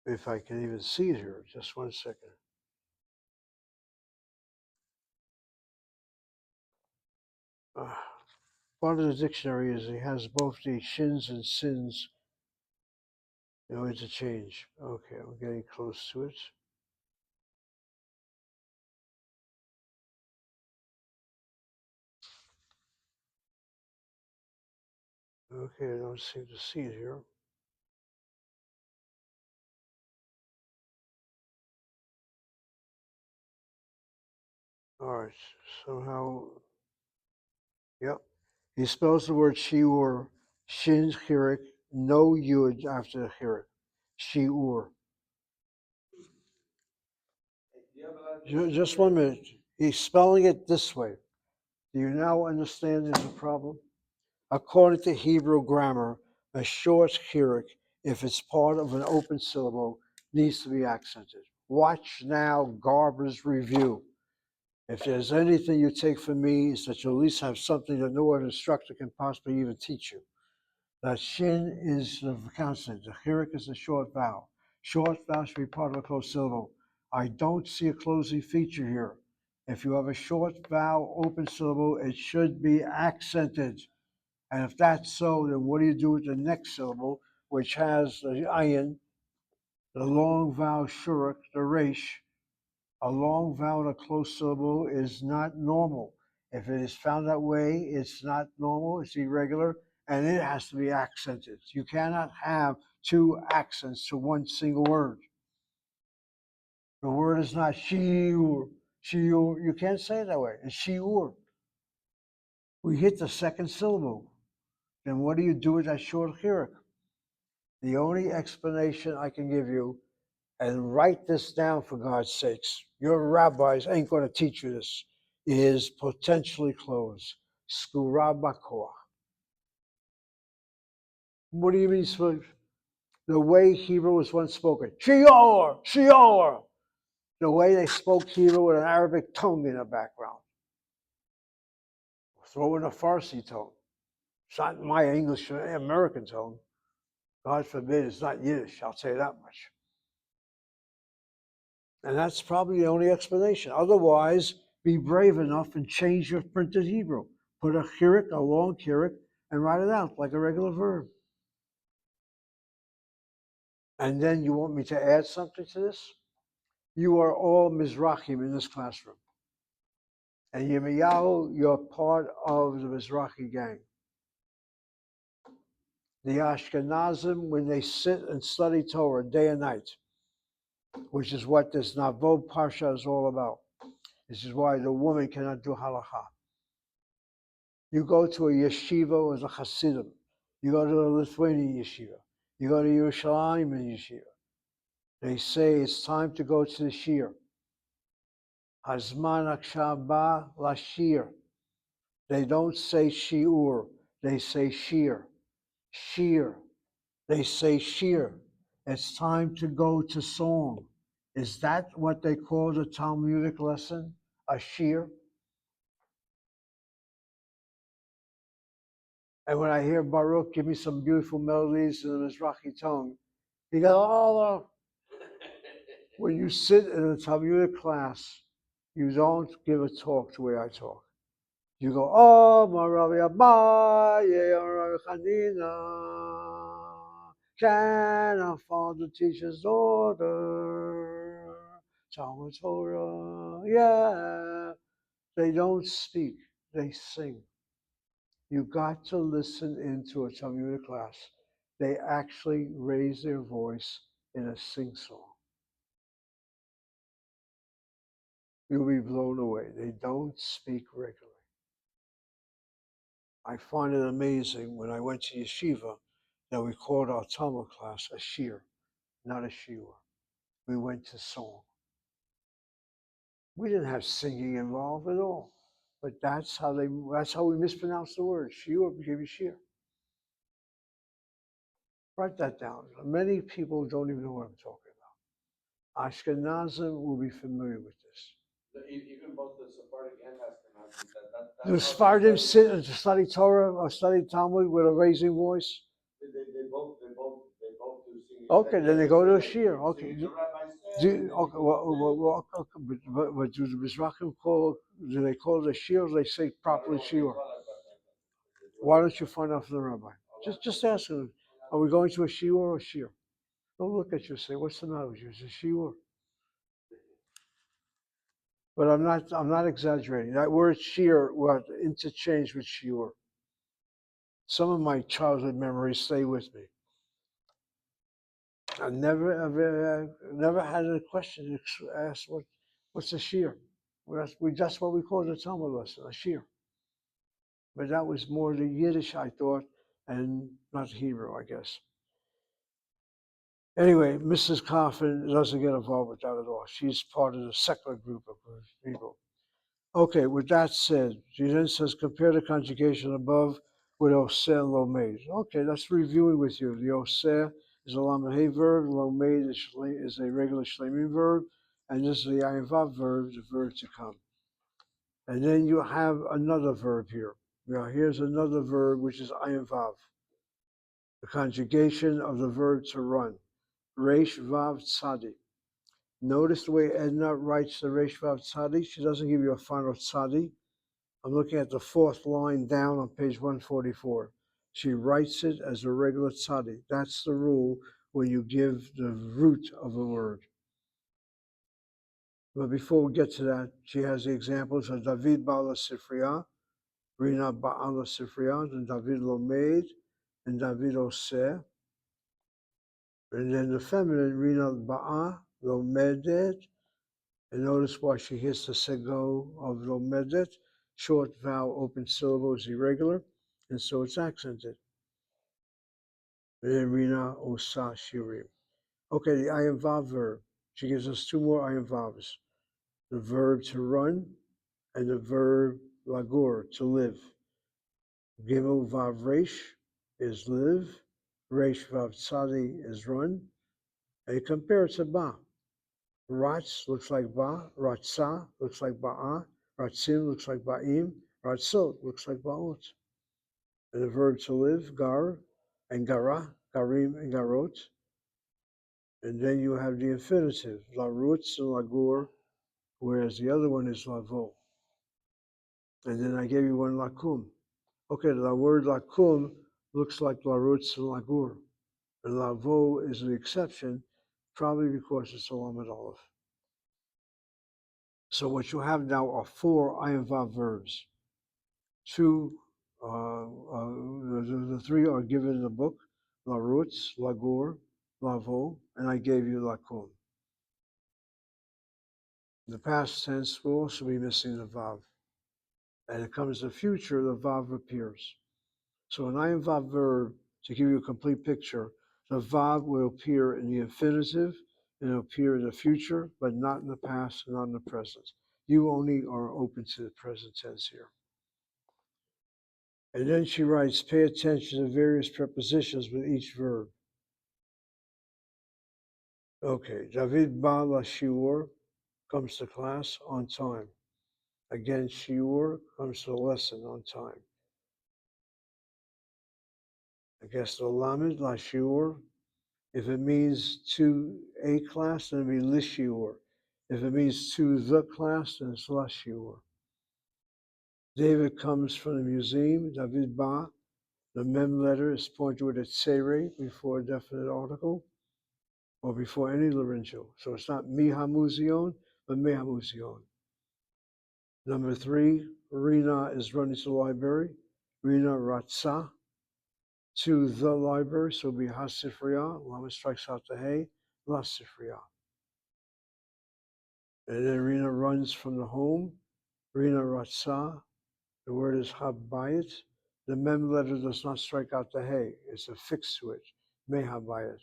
If I can even see it here, just one second. Part of the dictionary is it has both the shins and sins, interchange. Okay, I'm getting close to it. Okay, I don't seem to see it here. All right, somehow, yep. He spells the word shiur, shin chirik, no yud after the chirik. Shiur. Just 1 minute. He's spelling it this way. Do you now understand there's a problem? According to Hebrew grammar, a short chirik, if it's part of an open syllable, needs to be accented. Watch now Garber's review. If there's anything you take from me, is that you at least have something that no other instructor can possibly even teach you. That shin is the consonant. The chirik is a short vowel. Short vowel should be part of a closed syllable. I don't see a closing feature here. If you have a short vowel, open syllable, it should be accented. And if that's so, then what do you do with the next syllable which has the ayin, the long vowel shuruk, the resh. A long vowel, a close syllable is not normal. If it is found that way, it's not normal, it's irregular, and it has to be accented. You cannot have two accents to one single word. The word is not shiur, shiur. You can't say it that way. It's shiur. We hit the second syllable. Then what do you do with that short chiruk? The only explanation I can give you, and write this down for God's sakes, your rabbis ain't going to teach you this, is potentially closed. Skurabakoa. What do you mean? The way Hebrew was once spoken. Shior, Shior. The way they spoke Hebrew with an Arabic tongue in the background. Throw in a Farsi tone. It's not my English American tone. God forbid it's not Yiddish, I'll tell you that much. And that's probably the only explanation. Otherwise, be brave enough and change your printed Hebrew. Put a chirik, a long chirik, and write it out like a regular verb. And then you want me to add something to this? You are all Mizrahim in this classroom. And Yirmiyahu, you're part of the Mizrahi gang. The Ashkenazim, when they sit and study Torah day and night, which is what this Navod Parsha is all about. This is why the woman cannot do halacha. You go to a yeshiva as a Hasidim. You go to a Lithuanian yeshiva. You go to Yerushalayim yeshiva. They say it's time to go to the shir. Hazman akshav ba lashir. They don't say shiur. They say shir. Shir. They say shir. It's time to go to song. Is that what they call the Talmudic lesson? A shir? And when I hear Baruch give me some beautiful melodies in the Mizrahi tongue, he goes, oh, when you sit in a Talmudic class, you don't give a talk the way I talk. You go, oh, Maravi Abaye, Chanina, can our father teach his daughter? Talmud Torah, yeah. They don't speak, they sing. You got to listen into a Talmudic class. They actually raise their voice in a sing-song. You'll be blown away. They don't speak regularly. I find it amazing when I went to yeshiva that we called our Talmud class a shir, not a shiur. We went to song. We didn't have singing involved at all. But that's how we mispronounce the word. Shiur became shir. Write that down. Many people don't even know what I'm talking about. Ashkenazim will be familiar with this. Even both the Sephardic and Ashkenazim, Do Sephardim sit and study Torah or study Talmud with a raising voice? They both do singing. Okay, then they go to a shir. Okay. The rabbi said. But do the Mizrahim do they call it a shir or do they say properly shir? Why don't you find out from the rabbi? Just ask him, are we going to a shir or a shir? Don't look at you and say, what's the matter with you? It's a shir. But I'm not exaggerating. That word shir was interchanged with shiur. Some of my childhood memories stay with me. I never had a question asked what's a shir. That's what we call the Talmud lesson, a shir. But that was more the Yiddish, I thought, and not Hebrew, I guess. Anyway, Mrs. Coffin doesn't get involved with that at all. She's part of the secular group of people. Okay, with that said, she then says, compare the conjugation above with oseh and lo made. Okay, that's reviewing with you. The oseh is a lamahei verb, lo made is a regular shleimim verb, and this is the ayin vav verb, the verb to come. And then you have another verb here. Now here's another verb, which is ayin vav. The conjugation of the verb to run. Reish vav tzadi. Notice the way Edna writes the reish vav tzadi. She doesn't give you a final tzadi. I'm looking at the fourth line down on page 144. She writes it as a regular tzadi. That's the rule when you give the root of a word. But before we get to that, she has the examples of David Bala Sifriya, Rina Ba'ala Sifriya, and David Lomed, and David Oseh. And then the feminine, Rina Ba'a, Lomedet. And notice why she hits the sego of Lomedet. Short vowel, open syllable is irregular, and so it's accented. And then Rina Osa Shirim. Okay, the ayam vav verb. She gives us two more ayam vavs. The verb to run and the verb lagur, to live. Gimel vav resh is live. Resh vav tzadi is run. And you compare it to ba. Ratz looks like ba. Ratza looks like ba'a. Ratzim looks like ba'im. Ratzot looks like ba'ot. And the verb to live, gar, and gara, garim and garot. And then you have the infinitive, larutz and lagur, whereas the other one is lavo. And then I gave you one lakum. Okay, the word lakum looks like larutz and lagur. And lavo is an exception, probably because it's a lamed aleph. So what you have now are four ayin vav verbs. Two, the three are given in the book, larutz, lagur, lavo, and I gave you lakum. The past tense will also be missing the vav. And it comes to the future, the vav appears. So an ayin vav verb, to give you a complete picture, the vav will appear in the infinitive and it'll appear in the future, but not in the past, not in the present. You only are open to the present tense here. And then she writes, pay attention to various prepositions with each verb. Okay, David ba la shiur comes to class on time. Again, shiur comes to the lesson on time. I guess the lamed la shiur, if it means to a class, then it'll be lishiur. If it means to the class, then it's la shiur. David comes from the museum, David ba. The mem letter is pointed with a tsere before a definite article, or before any laryngeal. So it's not mi hamuzion, but me hamuzion. Number three, Rina is running to the library. Rina ratsa to the library, so it'll be hasifriya. Lama strikes out the hay, la sifriya. And then Rina runs from the home. Rina ratsa, the word is habayit. The mem letter does not strike out the hay, it's affixed to it, me habayit.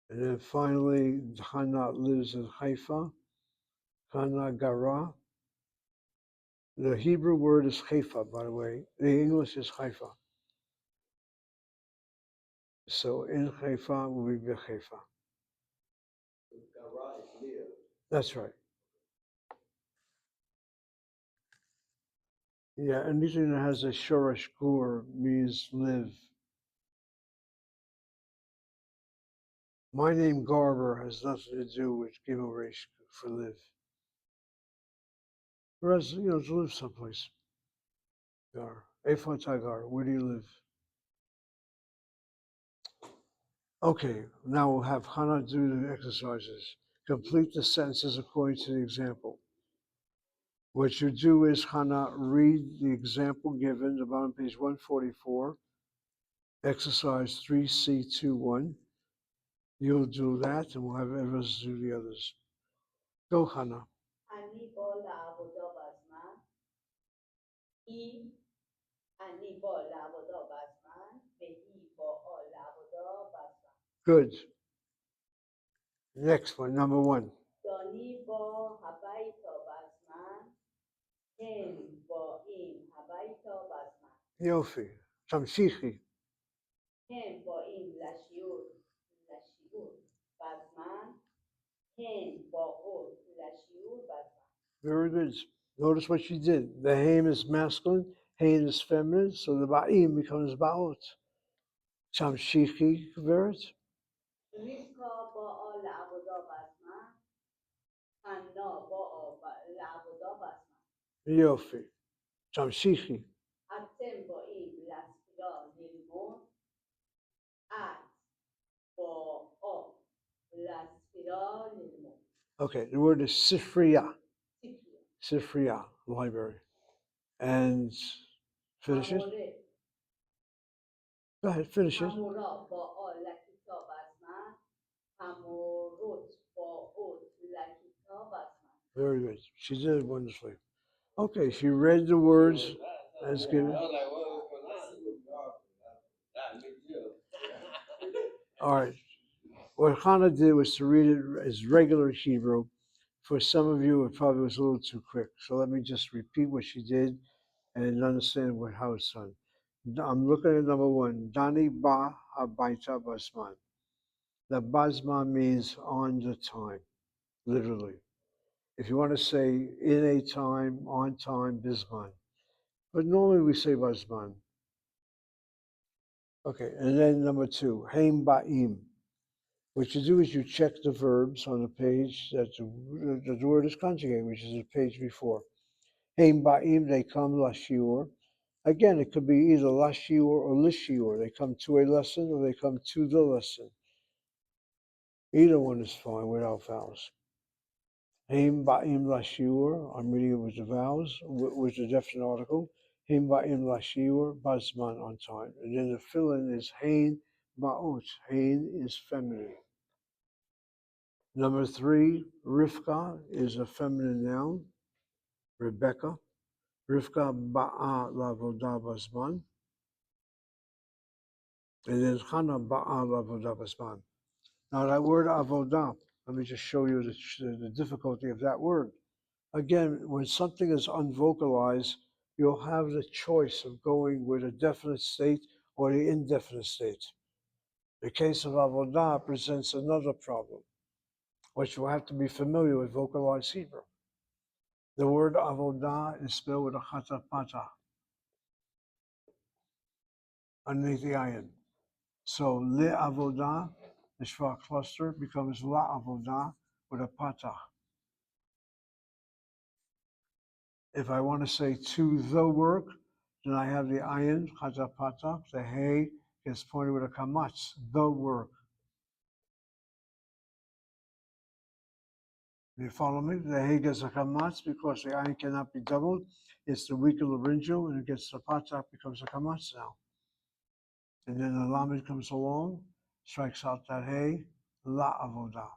And then finally, Hana lives in Haifa. Hana gara. The Hebrew word is Haifa, by the way. The English is Haifa. So in Haifa will be Haifa. Gara is live. That's right. Yeah, anything that has a shoresh gur means live. My name Garber has nothing to do with Gimel Resh for live. Whereas, to live someplace. Gar. Ephon Tagar, where do you live? Okay, now we'll have Hannah do the exercises. Complete the sentences according to the example. What you do is, Hannah, read the example given, the bottom page 144, exercise 3C21. You'll do that, and we'll have others do the others. Go, Hannah. אני בא לעבודה בזמן, אני בא לעבודה בזמן, והיא באה לעבודה בזמן. Good. Next one, number one. דני בא הביתה בזמן, הם באים הביתה בזמן. Yofi. Tamshichi. הם באים לשיעור בזמן, הם באות לשיעור בזמן. Very good. Notice what she did. The haim is masculine, hain is feminine, so the ba'im becomes ba'ot. Tamshichi, Veret. רבקا באה לעבודה בזמן, חנה באה לעבודה בזמן. Yofi. Tamshichi. אתם באים Okay, the word is sifriya. Sifria. Sifriya, library. And finish it. Hamore. Go ahead, finish it. Hamora با لکتاب از من. Hamorot با اوت لکتاب از من. Very good. She did it wonderfully. Okay, she read the words. That's good. All right. What Hannah did was to read it as regular Hebrew. For some of you, it probably was a little too quick. So let me just repeat what she did and understand how it's done. I'm looking at number one. Dani ba habaita basman. The basman means on the time, literally. If you want to say in a time, on time, bisman. But normally we say basman. Okay, and then number two, haim ba'im. What you do is you check the verbs on the page that the word is conjugated, which is the page before. Haim ba'im, they come lashiur. Again, it could be either lashiur or lishiur. They come to a lesson or they come to the lesson. Either one is fine without vowels. Haim ba'im lashiur, I'm reading it with the vowels, with the definite article. Haim ba'im lashiur, basman, on time. And then the fill-in is hain ba'ot. Hain is feminine. Number three, Rivka is a feminine noun. Rebecca. Rivka ba'a lavoda basman. And then Chana ba'a lavoda basman. Now that word avodah, let me just show you the difficulty of that word. Again, when something is unvocalized, you'll have the choice of going with a definite state or the indefinite state. The case of avodah presents another problem, which you have to be familiar with vocalized Hebrew. The word avodah is spelled with a chatapata underneath the ayin. So le avodah, the shva cluster, becomes la avodah with a patah. If I want to say to the work, then I have the ayin, chatapata, the hey gets pointed with a kamatz, the work. You follow me? The hey gets a kamatz because the ayin cannot be doubled. It's the weaker laryngeal, and it gets the patah, becomes a kamatz now. And then the lamed comes along, strikes out that hey, la avodah.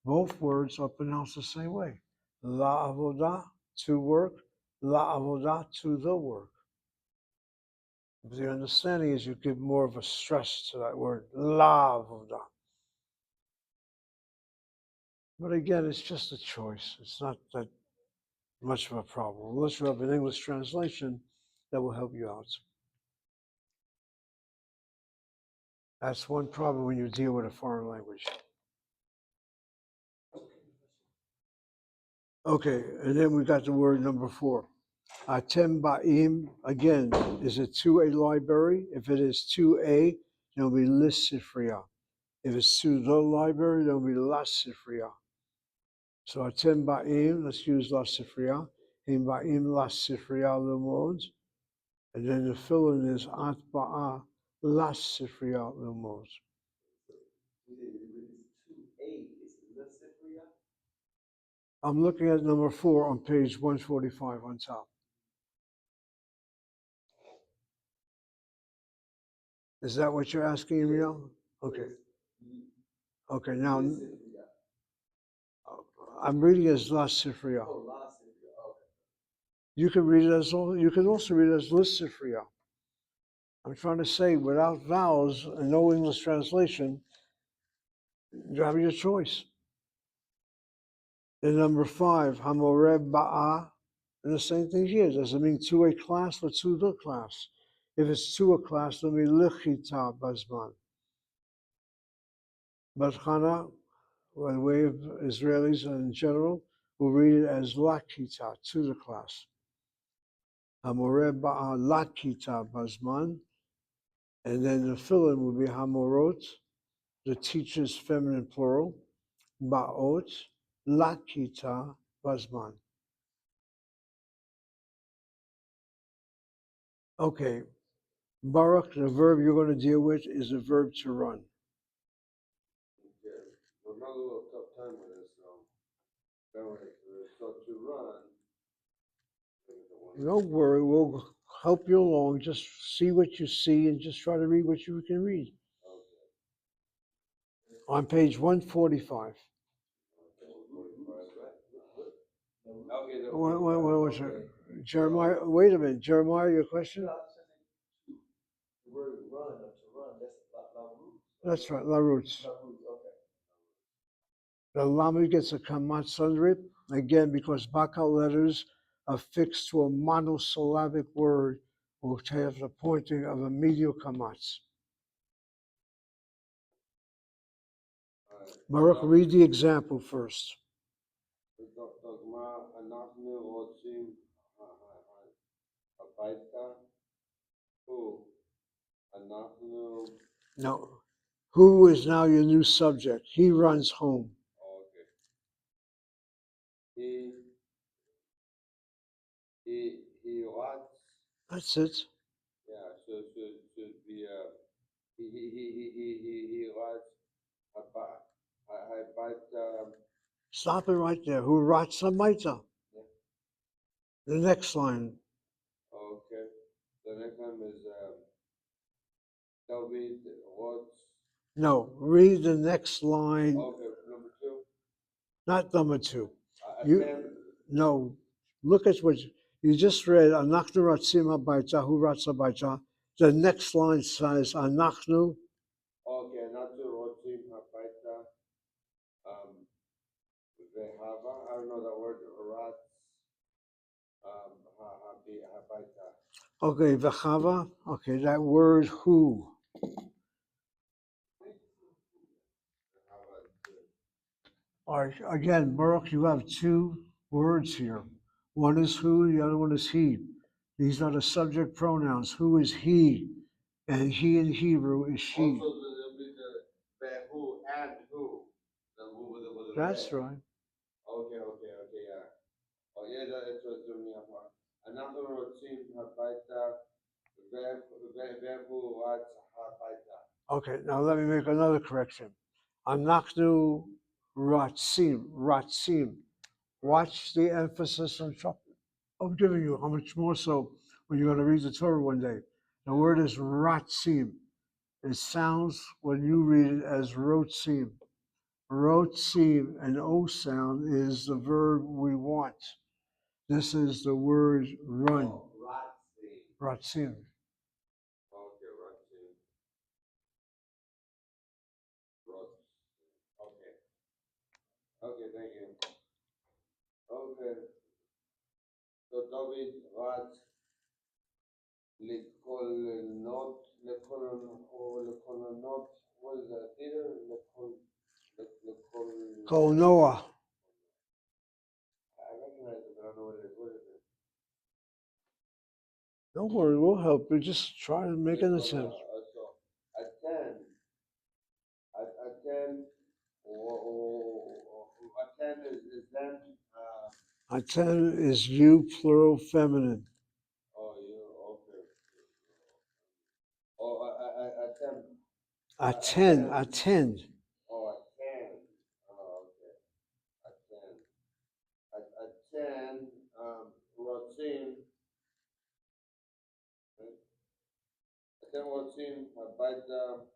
Both words are pronounced the same way. La avodah, to work, la avodah, to the work. But the understanding is you give more of a stress to that word, la avodah. But again, it's just a choice. It's not that much of a problem. Unless you have an English translation that will help you out. That's one problem when you deal with a foreign language. Okay, and then we got the word number four. Atem ba'im, again, is it to a library? If it is to a, there'll be lis sifriya. If it's to the library, there'll be la sifriya. So atem ba'im, let's use la sifriya. Him ba'im la sifriya lumod. And then the fill-in is at ba'a la sifriya lumod. I'm looking at number four on page 145 on top. Is that what you're asking, Emil? Okay. Okay, now I'm reading as La Sifriya. You can read it as you can also read it as Lis Sifriya. I'm trying to say without vowels and no English translation, you have your choice. And number five, Hamoreh Ba'a, and the same thing here. Does it mean to a class or to the class? If it's to a class, then we Lichita Bazman. But Chana, by the way of Israelis in general, will read it as Lakita, to the class. Hamoreh Ba'a Lakita Bazman. And then the fill-in would be Hamorot, the teacher's feminine plural, Ba'ot, Lakita Bazman. Okay, Barak, the verb you're going to deal with is the verb to run. I'm having a little tough time with this. So to run. Don't worry, we'll help you along. Just see what you see and just try to read what you can read. On page 145. Okay. What was it? Jeremiah, wait a minute. Jeremiah, your question? The word run or to run, that's la root. That's right, La Roots. La root, okay. The Lamed gets a kamatz under it, again, because Baka letters affixed to a monosyllabic word will have the pointing of a medial kamatz. Baruch, read the example first. אנחנו רוצים הביתה. הוא. אנחנו. No. Who is now your new subject? He runs home. Okay. He wants. That's it. Yeah. Should be he wants a Stop it right there. Who rots a maita? Yeah. The next line. Okay. The next one is David wants. No, read the next line. Okay, number 2. Not number 2. Attend. No, look at what you just read. Anachnu ratzim habayta, hu ratz habayta. The next line says anachnu. Okay, אנחנו רוצים הביתה. Vehava. I don't know that word. Ratz. Habaita. Okay, vechava. Okay, that word who. All right, again, Baruch, you have 2 words here. One is who, the other one is he. These are the subject pronouns. Who is he? And he in Hebrew is she. Also, the who and who. The who with the That's right. Okay, yeah. Oh, yeah, that's what threw me apart. אנחנו רוצים הביתה, והוא רץ הביתה. Okay, now let me make another correction. Anachnu ratzim. Watch the emphasis on top. I'm giving you how much more so when you're going to read the Torah one day. The word is ratzim. It sounds when you read it as rotzim. Rotzim, an O sound, is the verb we want. This is the word run. Oh, ratzim. Ratzim. Okay, ratzim. Okay. Okay, thank you. Okay. So David rץ לקולנות, what is that, theater? Kol-Noah. I recognize it, but I don't know what it is. What is it? Don't worry, we'll help you. Just try to make an attempt. So attend, attend is then. Attend is you, plural, feminine. Oh, you okay? Oh, attend. Attend. Oh, attend. Oh, okay. Attend. Routine. Attend routine. About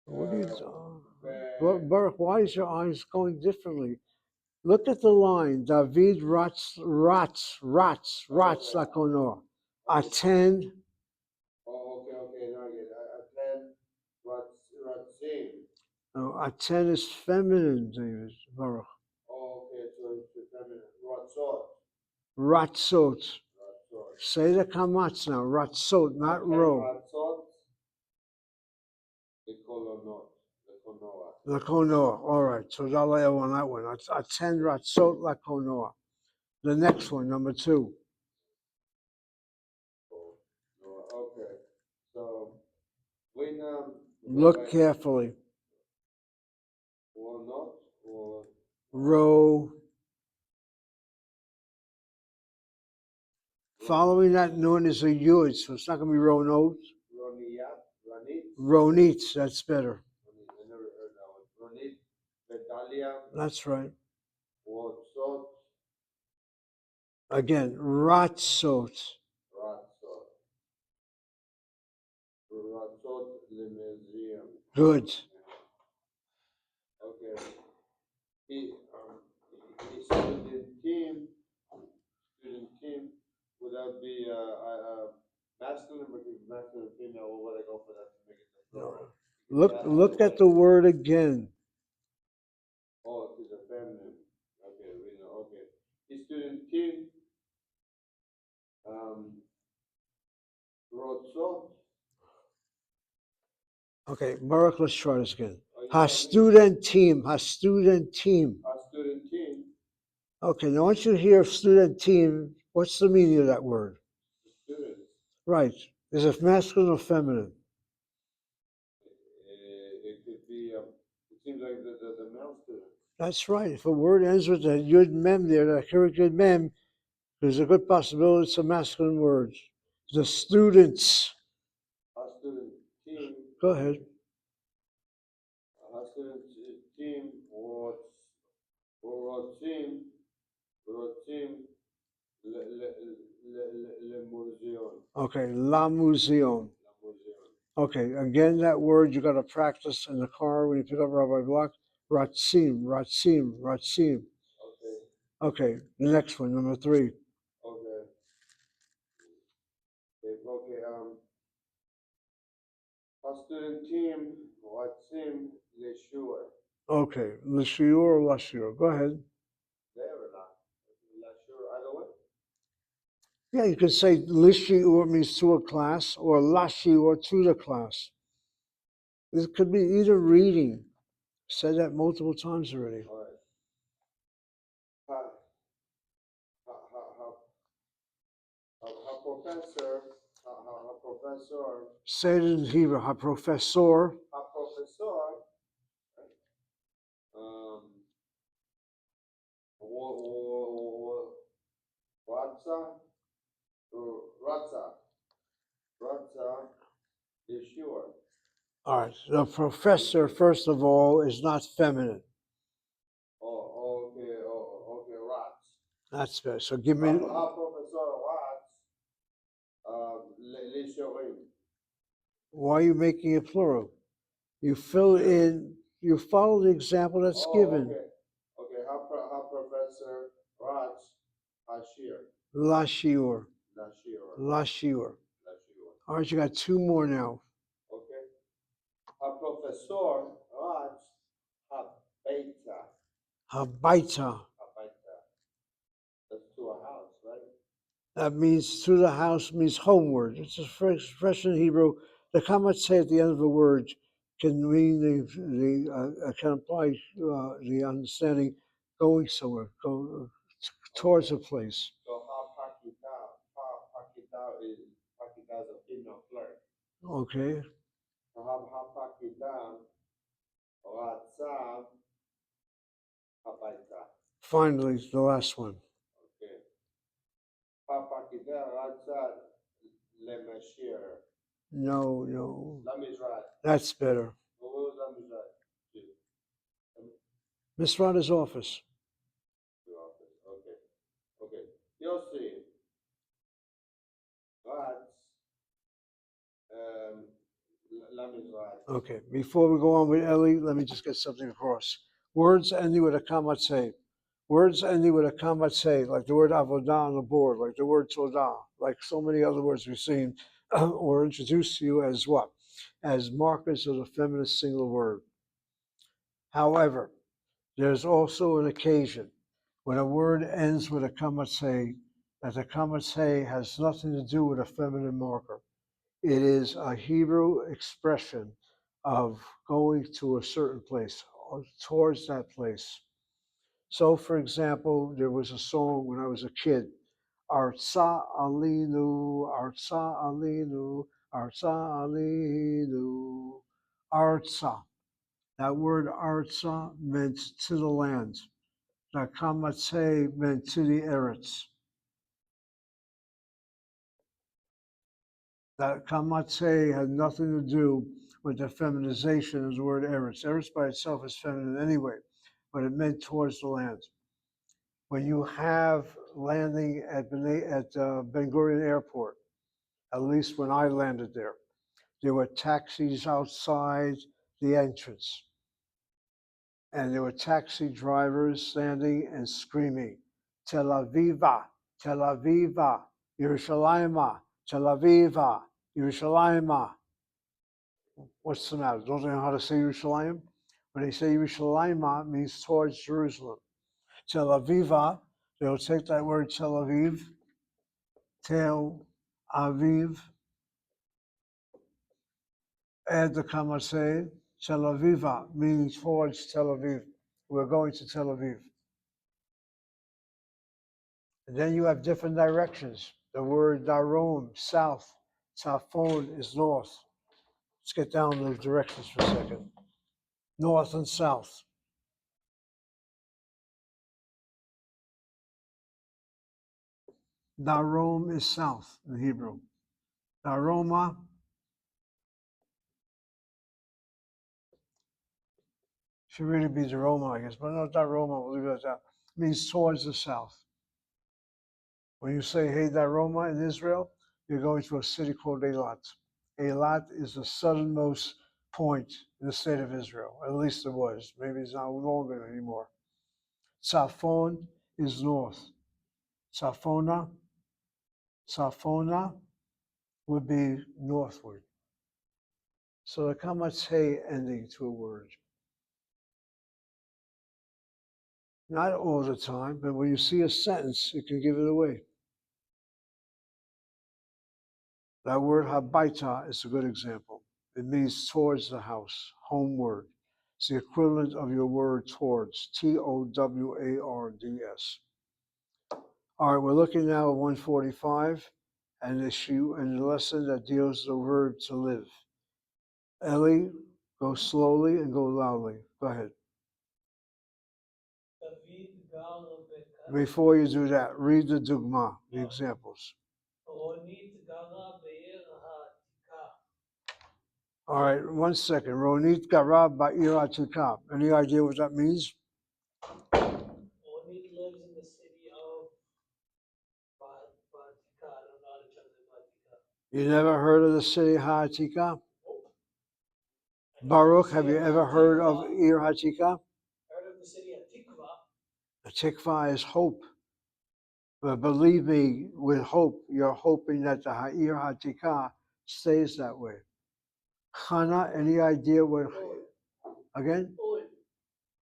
What are you Baruch, why is your eyes going differently? Look at the line. David rats lakonoah. Attend. Oh, okay. Now I get it. Attend. Routine. No, attend is feminine, David Baruch. Oh, okay. So it's feminine. Ratzot. Ratzot. Say the kamatz now. Ratzot, not ro. Ratzot. Kolonot. Lakonoah. All right. So Daleo on that one. Attend ratzot lakonoah. The next one, number 2. Okay. So when Look carefully. Or not or Row. Following that nun is a yud, so it's not going to be ronot. Ronit, that's better. I never heard that one. Ronit, Bedalia, That's right. Again, ratzot. Ratzot. Ratzot lemezrim. Good. Okay. He student team, would that be masculine, masculine, female, what would I go for that to make it the plural? Look at the word again. Oh, it's a feminine. Okay, we know. Okay. His student team, rotzot. Okay, Baruch, let's try this again. Oh, you Ha got me? student team, ha student team. Our student team, Okay, now once you hear student team, what's the meaning of that word? the students, Right. Is it masculine or feminine? it could be, it seems like the male students. That's right. If a word ends with a yud mem there, that yud mem, there's a good possibility it's a masculine word. The students. Our student team, Go ahead. our student team, רוצים למוזיאון. Okay, la museum. למוזיאון. Okay, again, that word you got to practice in the car when you pick up Rabbi Block. Ratzim, ratzim, ratzim. Okay, Okay, the next one, number 3. okay. Okay, our student team, רוצים לשיעור. Okay, Lashiur or Lashiur. Go ahead. There or not? Lashur, either way? Yeah, you could say Lishiur means to a class or Lashiur to the class. It could be either reading. Said that multiple times already. All right. Professor, professor, Say it in Hebrew. Ha professor. professor, Ratza, Ratza, Yeshua. All right. The professor, first of all, is not feminine. Oh, okay, Ratz. That's better. So give me. Professor Ratz, Lishurim. Why are you making it plural? You fill in. You follow the example that's given. Okay, Professor Ratz, Ashir. Lashiur. Lashir. Lashiur. All right, you got 2 more now. Okay. Professor Ratz, Habeita. Habaita. Habeita. That's to a house, right? That means to the house means homeward. It's a expression in Hebrew. The Kamatzeh at the end of a word can mean can imply the understanding going somewhere, go towards a place. So Pakita is a female flirt. Okay. So Pakita, Ratza, Habaita. Finally, the last one. Okay. Pakita, Ratza, Lemashir. No. Lamizrat. That's better. What was Lamizrat? Misrata's office. Okay. Yossi. Ratz. Lamizrat. Okay. Before we go on with Eli, let me just get something across. Words ending with a kamatzeh. Words ending with a kamatzeh, like the word avodah on the board, like the word todah, like so many other words we've seen, or introduced to you as what? As markers of the feminist single word. However, there's also an occasion when a word ends with a kamatzeh, that the kamatzeh has nothing to do with a feminine marker. It is a Hebrew expression of going to a certain place, or towards that place. So, for example, there was a song when I was a kid, Artsa Alinu, Artsa Alinu, Artsa Alinu, Artsa. That word Artsa meant to the land. That Kamatzeh meant to the Eretz. That Kamatzeh had nothing to do with the feminization of the word Eretz. Eretz by itself is feminine anyway, but it meant towards the land. when you have landing at Ben Gurion Airport, at least when I landed there were taxis outside the entrance. And there were taxi drivers standing and screaming, Tel Aviva, Tel Aviva, Yerushalayimah, Tel Aviva, Yerushalayimah. What's the matter? Don't they know how to say Yerushalayim? When they say Yerushalayimah, it means towards Jerusalem. Tel Aviva, they'll take that word Tel Aviv, Tel Aviv, add the kamaseh, Tel Aviva, meaning towards Tel Aviv. We're going to Tel Aviv. And then you have different directions. The word darom, south. Tzafon is north. Let's get down those directions for a second. North and south. Darom is south in Hebrew. Daroma should really be Daroma, I guess, but no, Daroma, we'll leave it at that. It means towards the south. When you say Hey Daroma in Israel, you're going to a city called Eilat. Eilat is the southernmost point in the state of Israel. At least it was. Maybe it's not longer anymore. Tzafon is north. Tzafona would be northward. So the kamatz hey ending to a word. Not all the time, but when you see a sentence, it can give it away. That word habaita is a good example. It means towards the house, homeward. It's the equivalent of your word towards, Towards. All right, we're looking now at 145, and issue and the lesson that deals with the verb to live. Ellie, go slowly and go loudly. Go ahead. David gar bekar. Before you do that, read the dugma, the examples. רונית גרה בעיר העתיקה. All right, 1 second. Ronit Gara Ba'ir Atikah. Any idea what that means? רונית lives in the city of Batika. I don't know how to translate Batika. You never heard of the city Ha'atikah? I know Baruch, the have city you ever heard of Tikva. Ir Hatikah? Heard of the city of Tikva. The tikvah is hope. But believe me, with hope, you're hoping that the Ha'ir Hatikah stays that way. Chana, any idea what, again? Old.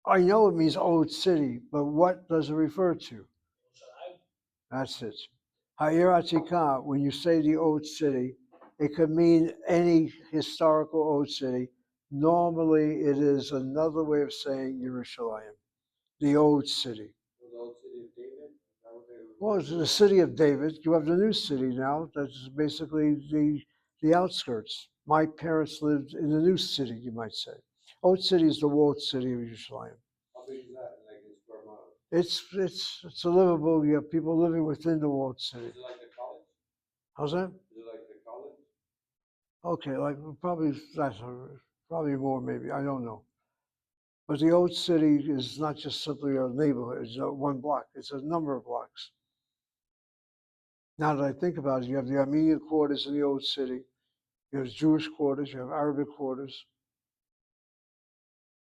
I know it means old city, but what does it refer to? Yerushalayim. That's it. Ha'ir Hatikah, when you say the old city, it could mean any historical old city. Normally, it is another way of saying Yerushalayim, the old city. The old city of David? Is that what they were? Well, it's the city of David. You have the new city now. That's basically the outskirts. My parents lived in the new city, you might say. Old city is the walled city of Yerushalayim. How big is that, like in square miles? It's a livable. You have people living within the walled city. Is it like the college? How's that? Is it like the college? Okay, like probably that's probably more maybe. I don't know. But the old city is not just simply a neighborhood. It's one block. It's a number of blocks. Now that I think about it, you have the Armenian quarters in the old city. You have Jewish quarters. You have Arabic quarters.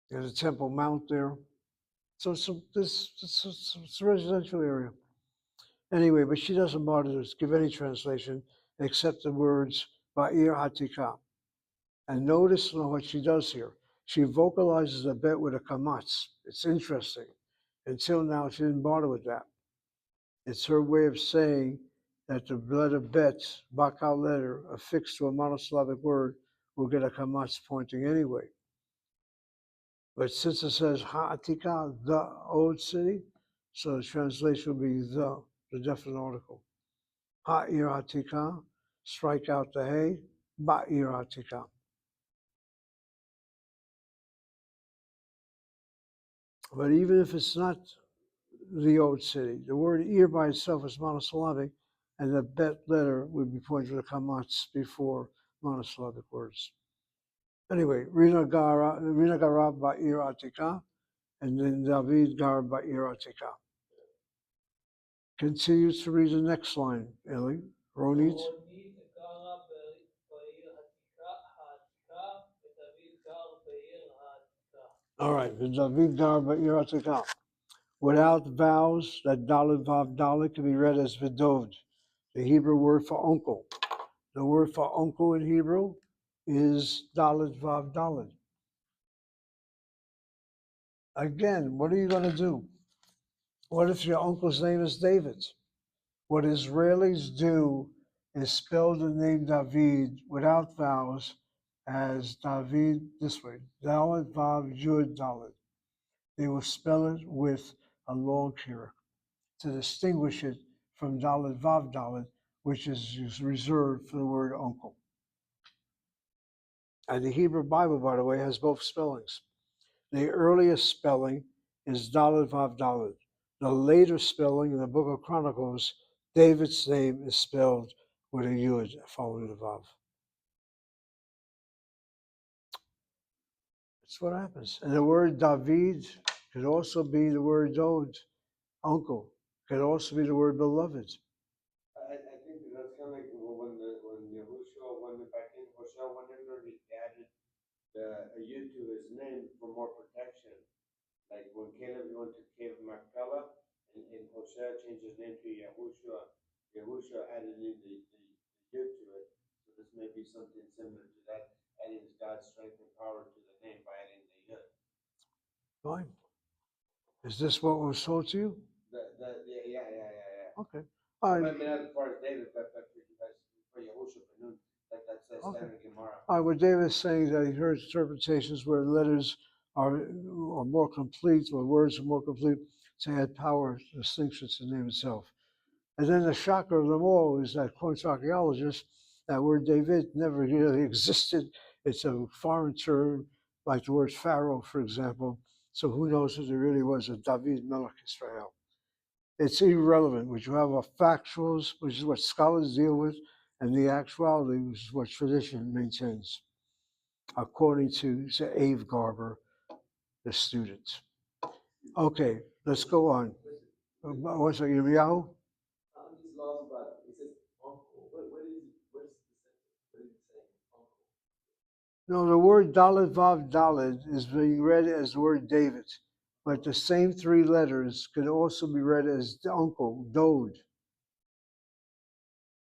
There's a Temple Mount there. So it's a residential area. Anyway, but she doesn't bother to give any translation except the words Ba'ir Hatikah. And notice what she does here. She vocalizes a bit with a kamatz. It's interesting. Until now, she didn't bother with that. It's her way of saying that the letter bet, bakal letter, affixed to a monosyllabic word, will get a kamatz pointing anyway. But since it says Ha'atika, the old city, so the translation will be the definite article. Ha'ir Hatika, strike out the hey, Ba'ir Hatika. But even if it's not the old city, the word ir by itself is monosyllabic, and the bet letter would be pointed to kamatz before monosyllabic words. Anyway, Rina Gara Ba'ir Atika, and then David Gar Ba'ir Atika. Continue to read the next line, Eli. Ronit. רונית גרה בעיר העתיקה, ודוד גר בעיר העתיקה. All right. David Gar Ba'ir Atikah. Without vowels, that Dalet Vav Dalet can be read as Vidovd, the Hebrew word for uncle. The word for uncle in Hebrew is Dalet Vav Dalet. Again, what are you going to do? What if your uncle's name is David? What Israelis do is spell the name David without vowels as David this way, Dalet Vav Yud Dalet. They will spell it with a long here to distinguish it from Dalet Vav Dalet, which is reserved for the word uncle. And the Hebrew Bible, by the way, has both spellings. The earliest spelling is Dalet Vav Dalet. The later spelling in the Book of Chronicles, David's name is spelled with a Yud following the Vav. That's what happens. And the word David could also be the word Dod, uncle. Could also be the word beloved. I think that's kind of like when Yahushua went back in, Hosea went in there, he added a yud to his name for more protection. Like when Caleb went to Cave Machpelah, and Hosea changed his name to Yahushua, Yahushua added in the yud to it. So this may be something similar to that, adding God's strength and power to the name by adding the yud. Fine. Is this what was told to you? Yeah. Okay. I All right. mean, as far as David, but for Yahushua, that's a Okay. standard Gemara. All right. What David is saying is that he heard interpretations where letters are more complete or words are more complete to add power, distinction to the name itself. And then the shocker of them all is that, according to archaeologists, that word David never really existed. It's a foreign term, like the word Pharaoh, for example. So who knows if there really was a David Melech Israel. It's irrelevant. What you have are factuals, which is what scholars deal with, and the actuality, which is what tradition maintains, according to Ave Garber, the student. Okay, let's go on. What's that, Yirmiyahu? These laws about it says uncle. What is the sentence? What is it saying? Uncle. No, the word Dalet Vav Dalet is being read as the word David, but the same three letters could also be read as uncle, Dod.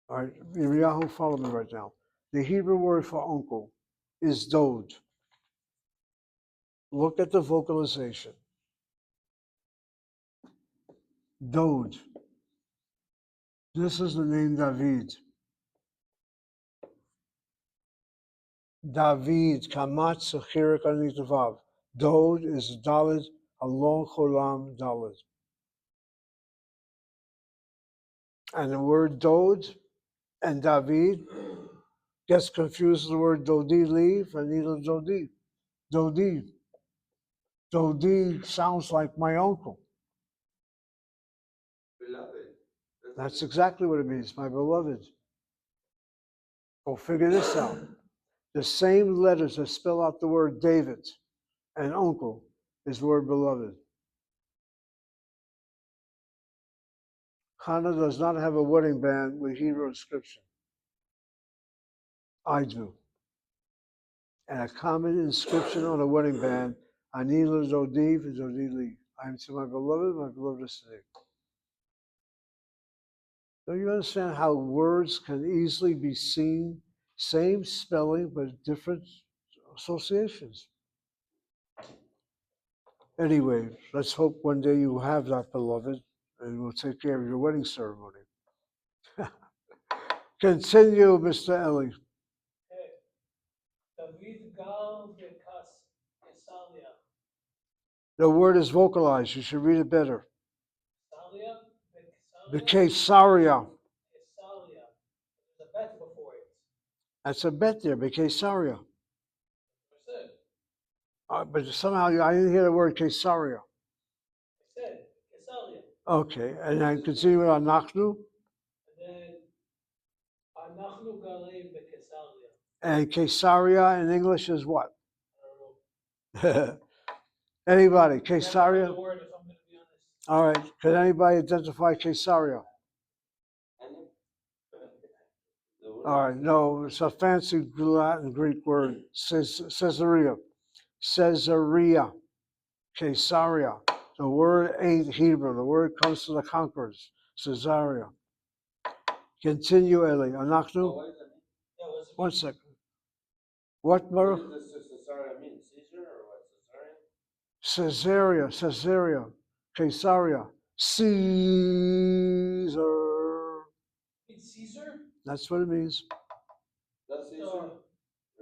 All right, Yirmiyahu, follow me right now. The Hebrew word for uncle is Dod. Look at the vocalization. Dod. This is the name David. David, Kamat Sechirik Anitavav. Dod is Dalet, Alon Cholam Dalet. And the word Dod and David gets confused with the word Dodi, leave, and neither Dodi. Dodi. Dodi sounds like my uncle. Beloved. That's exactly what it means, my beloved. Go figure this out. The same letters that spell out the word David and uncle is the word beloved. Hannah does not have a wedding band with Hebrew inscription. I do. And a common inscription on a wedding band, Anila Zodiv and Zodili. I am to my beloved is today. Don't you understand how words can easily be seen, same spelling, but different associations? Anyway, let's hope one day you have that beloved and we'll take care of your wedding ceremony. Continue, Mr. Ellie. Okay. דוד גר בקיסריה. The word is vocalized. You should read it better. קיסריה? The בקיסריה? Caesarea. קיסריה. There's a bet before it. That's a bet there, Caesarea. I said. But somehow I didn't hear the word Caesarea. I said קיסריה. Okay, and then continue with Anachnu. And then אנחנו גרים בקיסריה. And Caesarea in English is what? I don't know. Anybody, Never heard Caesarea? the word, if I'm going to be honest. All right, could anybody identify Caesarea? All right, no, it's a fancy Latin Greek word. Caesarea. Caesarea. Caesarea. The word ain't Hebrew. The word comes from the conquerors. Caesarea. Continue, Eli. Anachnu. What does that mean? Yeah, what's it 1 mean? second. What, What Baruch? does the Caesarea mean? Caesar or what? Caesarea? Caesarea. Caesarea. Caesar. It's Caesar? That's what it means. That's Caesar? Uh,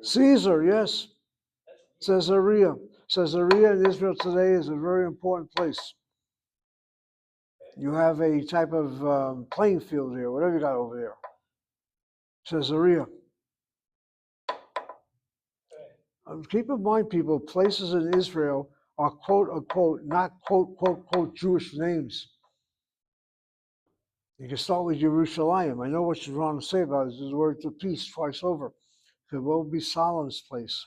Caesar, yes. that's weird. Caesarea. Caesarea in Israel today is a very important place. You have a type of playing field here, whatever you got over there. Caesarea. Okay. Keep in mind, people, places in Israel are quote unquote, not quote, quote, quote, Jewish names. You can start with Jerusalem. I know what you're trying to say about it. There's the word to peace twice over. It will be Solomon's place,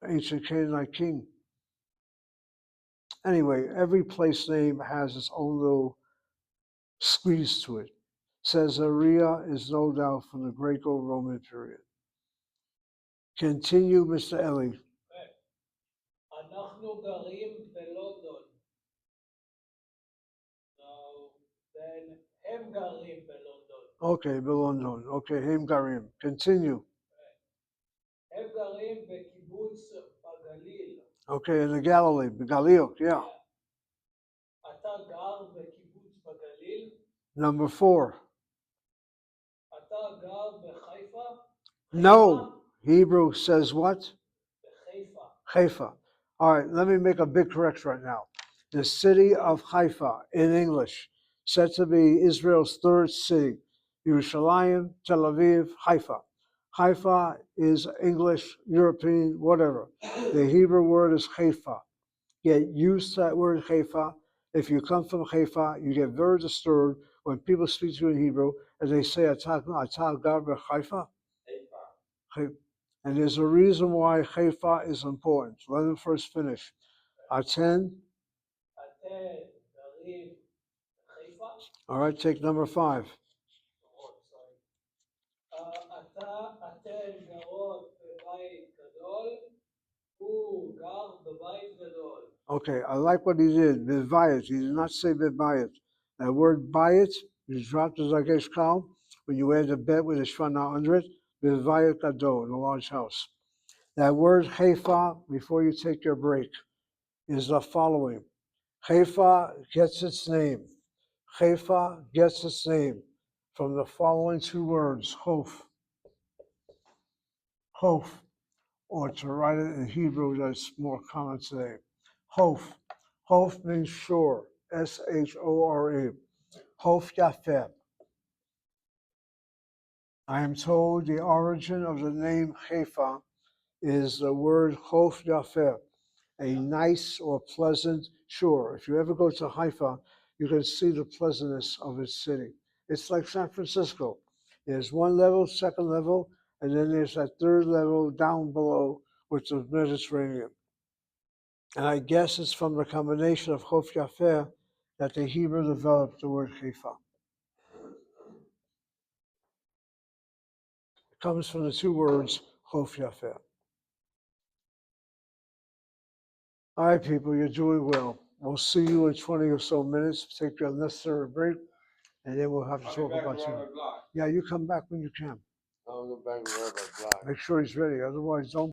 ancient Canaanite king. Anyway, every place name has its own little squeeze to it. Caesarea is no doubt from the Greco-Roman period. Continue, Mr. Eli. Okay. אנחנו גרים בלונדון. Now, then הם גרים בלונדון. Okay, Belondon. Okay, Haim Garim. Continue. הם גרים בקיבוץ בגליל. Okay, in the Galilee, Galileo, yeah. אתה גר בקיבוץ בגליל? Number 4. אתה גר בחיפה? No. Hebrew says what? בחיפה. Haifa. All right, let me make a big correction right now. The city of Haifa in English, said to be Israel's third city. Yerushalayim, Tel Aviv, Haifa. Haifa is English, European, whatever. The Hebrew word is Haifa. Get used to that word Haifa. If you come from Haifa, you get very disturbed when people speak to you in Hebrew and they say, Atah gar Haifa. And there's a reason why Haifa is important. Let them first finish. Aten. אתם גרים בחיפה? All right, take number 5. אתן גרות בבית גדול? הוא גר בבית גדול. Okay, I like what he did. Bivayit. He did not say bivayit. That word bayit, you drop the zagesh kal. When you add the bet with a shvana under it, bivayit gadol, in a large house. That word Haifa, before you take your break, is the following. Haifa gets its name. Haifa gets its name from the following 2 words, Hof. Hof, or to write it in Hebrew that's more common today. Hof. Hof means shore, S-H-O-R-E. Hof Yafeh. I am told the origin of the name Haifa is the word Hof Yafeh, a nice or pleasant shore. If you ever go to Haifa, you can see the pleasantness of its city. It's like San Francisco. There's 1 level, 2nd level, and then there's that 3rd level down below, which is Mediterranean. And I guess it's from the combination of Hof Yafeh that the Hebrew developed the word Haifa. It comes from the 2 words Hof Yafeh. All right, people, you're doing well. We'll see you in 20 or so minutes. Take your necessary break, and then we'll have to I'll talk be back about around you. the block. Yeah, you come back when you can. I'll go back around the block. Make sure he's ready. Otherwise, don't